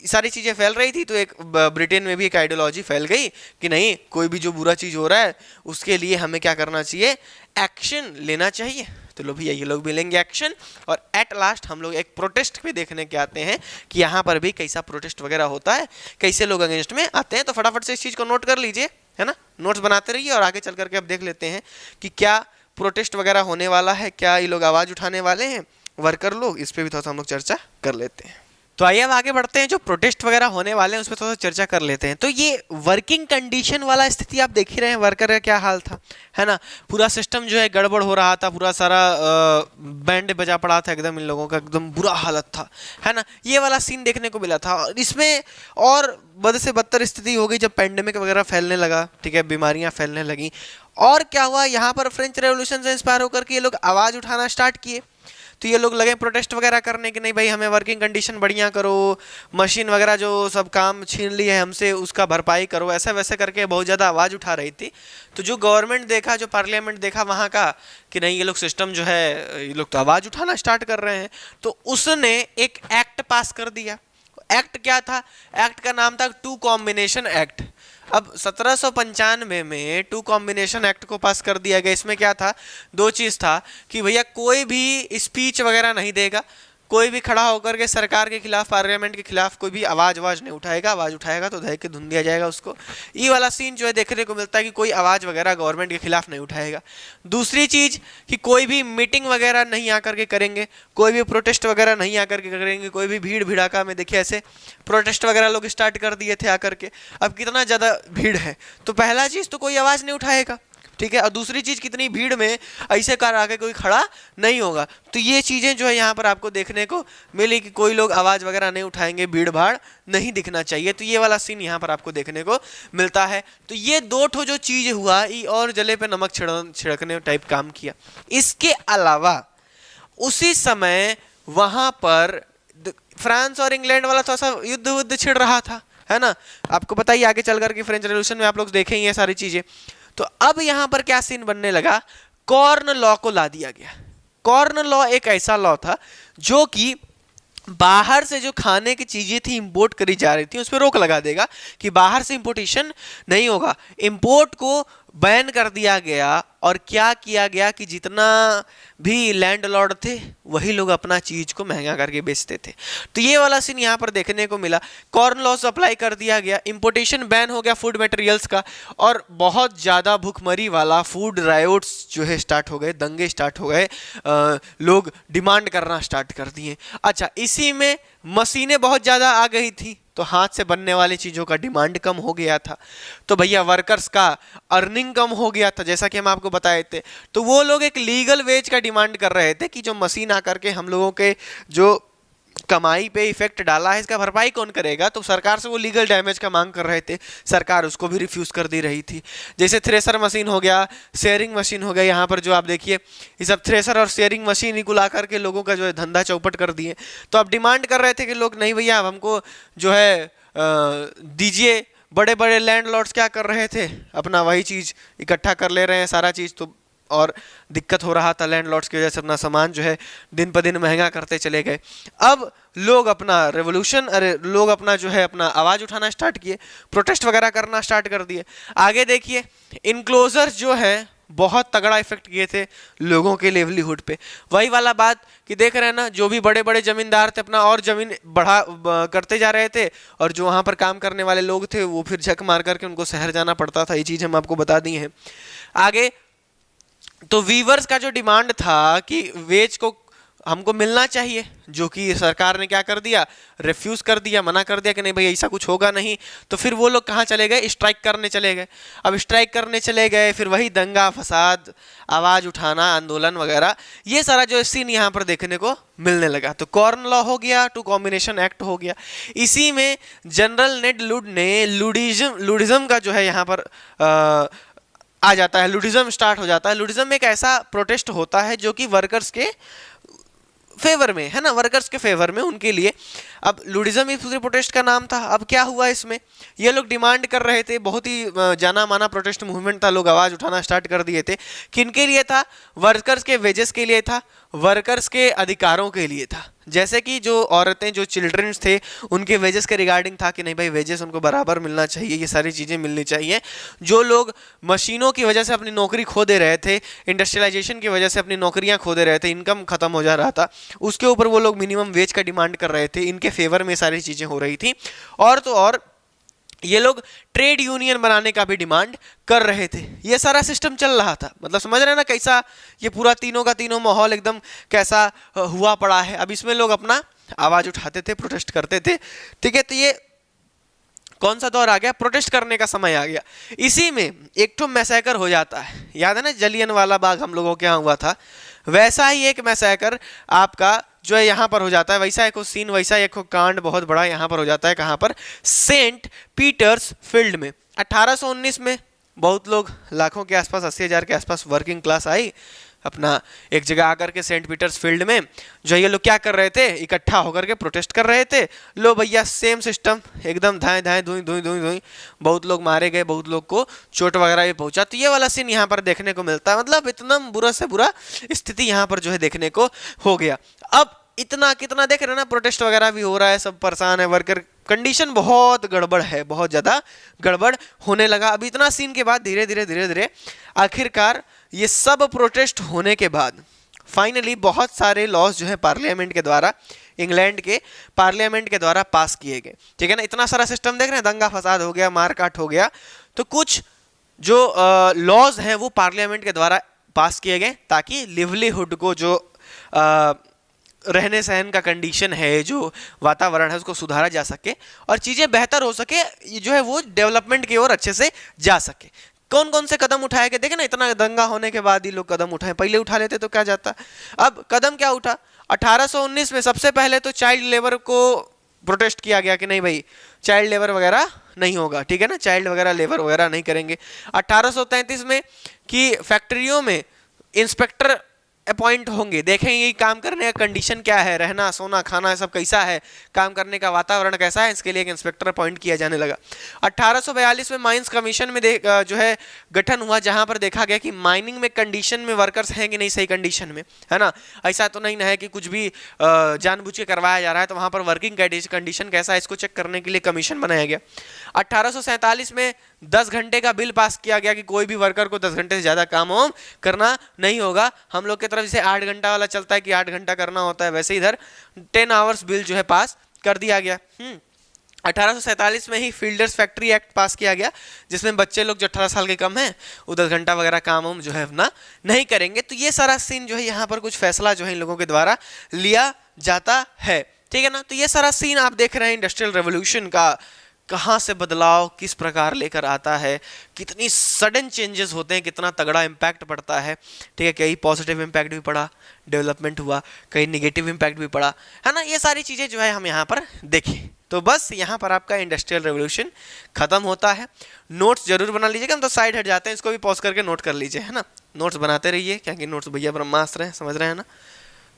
सारी चीज़ें फैल रही थी। तो एक ब्रिटेन में भी एक आइडियोलॉजी फैल गई कि नहीं कोई भी जो बुरा चीज़ हो रहा है उसके लिए हमें क्या करना चाहिए, एक्शन लेना चाहिए। तो लो भैया ये लोग भी लेंगे एक्शन, और एट लास्ट हम लोग एक प्रोटेस्ट पे देखने के आते हैं कि यहाँ पर भी कैसा प्रोटेस्ट वगैरह होता है, कैसे लोग अगेंस्ट में आते हैं। तो फटाफट से इस चीज़ को नोट कर लीजिए, है ना, नोट्स बनाते रहिए, और आगे चल करके अब देख लेते हैं कि क्या प्रोटेस्ट वगैरह होने वाला है, क्या ये लोग आवाज़ उठाने वाले हैं वर्कर लोग। इस पर भी थोड़ा सा हम लोग चर्चा कर लेते हैं। तो आइए अब आगे बढ़ते हैं, जो प्रोटेस्ट वगैरह होने वाले हैं उस पर थोड़ा सा चर्चा कर लेते हैं। तो ये वर्किंग कंडीशन वाला स्थिति आप देख ही रहे हैं, वर्कर का क्या हाल था, है ना, पूरा सिस्टम जो है गड़बड़ हो रहा था, पूरा सारा बैंड बजा पड़ा था एकदम, इन लोगों का एकदम बुरा हालत था, है ना। ये वाला सीन देखने को मिला था, और इसमें और बद से बदतर स्थिति हो गई जब पैंडेमिक वगैरह फैलने लगा, ठीक है, बीमारियां फैलने लगी। और क्या हुआ, यहाँ पर फ्रेंच रेवोल्यूशन से इंस्पायर होकर के ये लोग आवाज़ उठाना स्टार्ट किए। तो ये लोग लगे प्रोटेस्ट वगैरह करने कि नहीं भाई हमें वर्किंग कंडीशन बढ़िया करो, मशीन वगैरह जो सब काम छीन ली है हमसे उसका भरपाई करो, ऐसा वैसे करके बहुत ज़्यादा आवाज़ उठा रही थी। तो जो गवर्नमेंट देखा, जो पार्लियामेंट देखा वहाँ का कि नहीं ये लोग सिस्टम जो है ये लोग तो आवाज़ उठाना स्टार्ट कर रहे हैं, तो उसने एक एक्ट पास कर दिया। एक्ट क्या था, एक्ट का नाम था टू कॉम्बिनेशन एक्ट। अब 1795 में टू कॉम्बिनेशन एक्ट को पास कर दिया गया। इसमें क्या था, दो चीज़ था कि भैया कोई भी स्पीच वगैरह नहीं देगा, कोई भी खड़ा होकर के सरकार के खिलाफ, पार्लियामेंट के खिलाफ कोई भी आवाज़ नहीं उठाएगा, आवाज़ उठाएगा तो धय के धुन दिया जाएगा उसको। ये वाला सीन जो है देखने को मिलता है कि कोई आवाज़ वगैरह गवर्नमेंट के खिलाफ नहीं उठाएगा। दूसरी चीज़ कि कोई भी मीटिंग वगैरह नहीं आकर के करेंगे, कोई भी प्रोटेस्ट वगैरह नहीं आकर के करेंगे, कोई भी भीड़ भिड़ाका में देखिए ऐसे प्रोटेस्ट वगैरह लोग स्टार्ट कर दिए थे आकर के। अब कितना ज़्यादा भीड़ है, तो पहला चीज़ तो कोई आवाज़ नहीं उठाएगा, ठीक है, और दूसरी चीज कितनी भीड़ में ऐसे कार आके कोई खड़ा नहीं होगा। तो ये चीजें जो है यहाँ पर आपको देखने को मिली कि कोई लोग आवाज वगैरह नहीं उठाएंगे, भीड़ भाड़ नहीं दिखना चाहिए। तो ये वाला सीन यहाँ पर आपको देखने को मिलता है। तो ये दो ठो जो चीज हुआ ये और जले पे नमक छिड़कने टाइप काम किया। इसके अलावा उसी समय वहां पर फ्रांस और इंग्लैंड वाला थोड़ा सा युद्ध छिड़ रहा था, है ना। आपको बताइए आगे चल करके फ्रेंच रेवोल्यूशन में आप लोग देखेंगे ये सारी चीजें। तो अब यहां पर क्या सीन बनने लगा, कॉर्न लॉ को ला दिया गया। कॉर्न लॉ एक ऐसा लॉ था जो कि बाहर से जो खाने की चीजें थी इंपोर्ट करी जा रही थी उस पर रोक लगा देगा कि बाहर से इंपोर्टेशन नहीं होगा। इंपोर्ट को बैन कर दिया गया और क्या किया गया कि जितना भी लैंडलॉर्ड थे वही लोग अपना चीज को महंगा करके बेचते थे। तो ये वाला सीन यहाँ पर देखने को मिला। कॉर्न लॉस अप्लाई कर दिया गया, इंपोर्टेशन बैन हो गया फूड मटेरियल्स का, और बहुत ज़्यादा भूखमरी वाला फूड रायोट्स जो है स्टार्ट हो गए, दंगे स्टार्ट हो गए, लोग डिमांड करना स्टार्ट कर दिए। अच्छा, इसी में मशीनें बहुत ज़्यादा आ गई थी तो हाथ से बनने वाली चीज़ों का डिमांड कम हो गया था, तो भैया वर्कर्स का अर्निंग कम हो गया था जैसा कि हम आपको बताए थे। तो वो लोग एक लीगल वेज का डिमांड कर रहे थे कि जो मशीन आकर के हम लोगों के जो कमाई पे इफेक्ट डाला है इसका भरपाई कौन करेगा। तो सरकार से वो लीगल डैमेज का मांग कर रहे थे, सरकार उसको भी रिफ्यूज कर दे रही थी। जैसे थ्रेसर मशीन हो गया, शेयरिंग मशीन हो गया, यहाँ पर जो आप देखिए ये सब थ्रेसर और शेयरिंग मशीन ही कुला करके लोगों का जो है धंधा चौपट कर दिए। तो अब डिमांड कर रहे थे कि लोग नहीं भैया अब हमको जो है दीजिए। बड़े बड़े लैंडलॉर्ड्स क्या कर रहे थे, अपना वही चीज़ इकट्ठा कर ले रहे हैं सारा चीज़, तो और दिक्कत हो रहा था लैंडलॉर्ड्स की वजह से, अपना सामान जो है दिन पर दिन महंगा करते चले गए। अब लोग अपना रेवोल्यूशन, अरे लोग अपना जो है अपना आवाज़ उठाना स्टार्ट किए, प्रोटेस्ट वगैरह करना स्टार्ट कर दिए। आगे देखिए इनक्लोजर जो है बहुत तगड़ा इफेक्ट किए थे लोगों के लेवलीहुड पे। वही वाला बात कि देख रहे हैं ना, जो भी बड़े बड़े जमींदार थे अपना और जमीन करते जा रहे थे, और जो वहाँ पर काम करने वाले लोग थे वो फिर झक मार करके उनको शहर जाना पड़ता था। ये चीज़ हम आपको बता दी है। आगे तो वीवर्स का जो डिमांड था कि वेज को हमको मिलना चाहिए, जो कि सरकार ने क्या कर दिया, रिफ्यूज कर दिया, मना कर दिया कि नहीं भाई ऐसा कुछ होगा नहीं। तो फिर वो लोग कहाँ चले गए, स्ट्राइक करने चले गए। अब स्ट्राइक करने चले गए, फिर वही दंगा फसाद, आवाज़ उठाना, आंदोलन वगैरह, ये सारा जो सीन यहाँ पर देखने को मिलने लगा। तो कॉर्न लॉ हो गया, टू कॉम्बिनेशन एक्ट हो गया। इसी में जनरल नेड लुड ने लुडिज्म का जो है यहाँ पर आ जाता है, लुडिज्म स्टार्ट हो जाता है। लुडिज्म एक ऐसा प्रोटेस्ट होता है जो कि वर्कर्स के फेवर में है ना, वर्कर्स के फेवर में, उनके लिए। अब लुडिज्म इस पूरे प्रोटेस्ट का नाम था। अब क्या हुआ इसमें, ये लोग डिमांड कर रहे थे, बहुत ही जाना माना प्रोटेस्ट मूवमेंट था, लोग आवाज़ उठाना स्टार्ट कर दिए थे। किनके लिए था, वर्कर्स के वेजेस के लिए था, वर्कर्स के अधिकारों के लिए था। जैसे कि जो औरतें, जो चिल्ड्रंस थे, उनके वेजेस के रिगार्डिंग था कि नहीं भाई वेजेस उनको बराबर मिलना चाहिए, ये सारी चीज़ें मिलनी चाहिए। जो लोग मशीनों की वजह से अपनी नौकरी खो दे रहे थे, इंडस्ट्रियलाइजेशन की वजह से अपनी नौकरियां खो दे रहे थे, इनकम खत्म हो जा रहा था, उसके ऊपर वो लोग मिनिमम वेज का डिमांड कर रहे थे। इनके फेवर में सारी चीज़ें हो रही थी। और तो और ये लोग ट्रेड यूनियन बनाने का भी डिमांड कर रहे थे। ये सारा सिस्टम चल रहा था, मतलब समझ रहे हैं ना कैसा ये पूरा तीनों का तीनों माहौल एकदम कैसा हुआ पड़ा है। अब इसमें लोग अपना आवाज़ उठाते थे, प्रोटेस्ट करते थे, ठीक है। तो ये कौन सा दौर आ गया, प्रोटेस्ट करने का समय आ गया। इसी में एक तो मैसेकर हो जाता है, याद है ना जलियनवाला बाग हम लोगों के यहाँ हुआ था, वैसा ही एक मैसेकर आपका जो है यहाँ पर हो जाता है। वैसा एक सीन, वैसा एक कांड बहुत बड़ा यहाँ पर हो जाता है। कहाँ पर, सेंट पीटर्स फील्ड में 1819 में बहुत लोग, लाखों के आसपास, 80,000 के आसपास वर्किंग क्लास आई अपना एक जगह आकर के सेंट पीटर्स फील्ड में। जो ये लोग क्या कर रहे थे, इकट्ठा होकर के प्रोटेस्ट कर रहे थे। लो भैया सेम सिस्टम एकदम, धाएं धाएं धुई धुई धुई धुई, बहुत लोग मारे गए, बहुत लोग को चोट वगैरह भी पहुंचा। तो ये वाला सीन यहाँ पर देखने को मिलता है। मतलब इतना बुरा से बुरा स्थिति यहाँ पर जो है देखने को हो गया। अब इतना कितना देख रहे हैं ना, प्रोटेस्ट वगैरह भी हो रहा है, सब परेशान है, वर्कर कंडीशन बहुत गड़बड़ है, बहुत ज़्यादा गड़बड़ होने लगा। अब इतना सीन के बाद धीरे धीरे धीरे धीरे आखिरकार ये सब प्रोटेस्ट होने के बाद फाइनली बहुत सारे लॉज जो है पार्लियामेंट के द्वारा, इंग्लैंड के पार्लियामेंट के द्वारा पास किए गए, ठीक है ना। इतना सारा सिस्टम देख रहे हैं, दंगा फसाद हो गया, मारकाट हो गया, तो कुछ जो लॉज हैं वो पार्लियामेंट के द्वारा पास किए गए ताकि लिवलीहुड को, जो रहने सहन का कंडीशन है, जो वातावरण है, उसको सुधारा जा सके और चीज़ें बेहतर हो सके, जो है वो डेवलपमेंट की ओर अच्छे से जा सके। कौन कौन से कदम उठाए गए, देखे ना, इतना दंगा होने के बाद ही लोग कदम उठाए, पहले उठा लेते तो क्या जाता। अब कदम क्या उठा, 1819 में सबसे पहले तो चाइल्ड लेबर को प्रोटेस्ट किया गया कि नहीं भाई चाइल्ड लेबर वगैरह नहीं होगा, ठीक है ना, चाइल्ड वगैरह लेबर वगैरह नहीं करेंगे। 1833 में कि फैक्ट्रियों में इंस्पेक्टर अपॉइंट होंगे, देखेंगे काम करने का कंडीशन क्या है, रहना सोना खाना सब कैसा है, काम करने का वातावरण कैसा है, इसके लिए एक इंस्पेक्टर अपॉइंट किया जाने लगा। 1842 में माइंस कमीशन में जो है गठन हुआ, जहां पर देखा गया कि माइनिंग में कंडीशन में वर्कर्स हैं कि नहीं सही कंडीशन में, है ना। ऐसा तो नहीं है कि कुछ भी जानबूझ के करवाया जा रहा है, तो वहां पर वर्किंग कंडीशन कैसा है इसको चेक करने के लिए कमीशन बनाया गया। 1847 में 10 घंटे का बिल पास किया गया कि कोई भी वर्कर को 10 घंटे से ज़्यादा काम वाम करना नहीं होगा। हम लोग की तरफ जैसे 8 घंटा वाला चलता है कि 8 घंटा करना होता है, वैसे इधर 10 आवर्स बिल जो है पास कर दिया गया। 1847 में ही फील्डर्स फैक्ट्री एक्ट पास किया गया, जिसमें बच्चे लोग जो 18 साल के कम हैं वो 10 घंटा वगैरह काम वाम जो है अपना नहीं करेंगे। तो ये सारा सीन जो है यहाँ पर कुछ फैसला जो है इन लोगों के द्वारा लिया जाता है, ठीक है ना। तो ये सारा सीन आप देख रहे हैं इंडस्ट्रियल रेवोल्यूशन का, कहाँ से बदलाव किस प्रकार लेकर आता है, कितनी सडन चेंजेस होते हैं, कितना तगड़ा इम्पैक्ट पड़ता है, ठीक है। कहीं पॉजिटिव इम्पैक्ट भी पड़ा, डेवलपमेंट हुआ, कहीं निगेटिव इम्पैक्ट भी पड़ा, है ना। ये सारी चीज़ें जो है हम यहाँ पर देखें। तो बस यहाँ पर आपका इंडस्ट्रियल रेवोल्यूशन खत्म होता है। नोट्स जरूर बना लीजिएगा, हम तो साइड हट जाते हैं, इसको भी पॉज करके नोट कर लीजिए, है ना। नोट्स बनाते रहिए, क्योंकि नोट्स भैया ब्रह्मास्त्र हैं, समझ रहे हैं ना।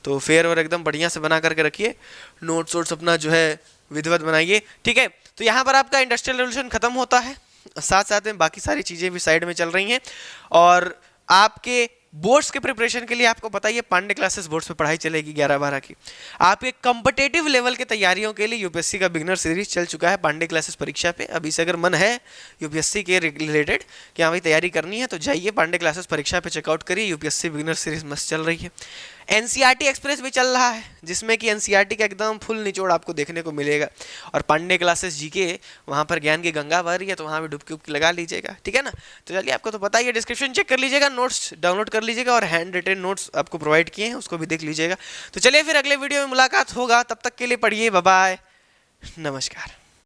तो फेयर और एकदम बढ़िया से बना करके रखिए, नोट्स वोट्स अपना जो है विधिवत बनाइए, ठीक है। तो यहाँ पर आपका इंडस्ट्रियल रेवोल्यूशन खत्म होता है, साथ साथ में बाकी सारी चीज़ें भी साइड में चल रही हैं। और आपके बोर्ड्स के प्रिपरेशन के लिए आपको पता ही है पांडे क्लासेस बोर्ड्स पे पढ़ाई चलेगी 11-12 की। आपके कॉम्पिटिटिव लेवल के तैयारियों के लिए यूपीएससी का बिगनर सीरीज चल चुका है पांडे क्लासेस परीक्षा पे। अभी से अगर मन है यूपीएससी के रिलेटेड कि हाँ भाई तैयारी करनी है, तो जाइए पांडे क्लासेस परीक्षा पे चेकआउट करिए। यूपीएससी बिगनर सीरीज मस्त चल रही है। एनसीईआरटी एक्सप्रेस भी चल रहा है, जिसमें कि एनसीईआरटी का एकदम फुल निचोड़ आपको देखने को मिलेगा। और पांडे क्लासेस जीके वहाँ पर ज्ञान की गंगा बह रही है, तो वहाँ भी डुबकी उबकी लगा लीजिएगा, ठीक है ना। तो चलिए, आपको तो पता ही है, डिस्क्रिप्शन चेक कर लीजिएगा, नोट्स डाउनलोड कर लीजिएगा, और हैंड रिटेन नोट्स आपको प्रोवाइड किए हैं उसको भी देख लीजिएगा। तो चलिए फिर अगले वीडियो में मुलाकात होगा, तब तक के लिए पढ़िए, बाय बाय, नमस्कार।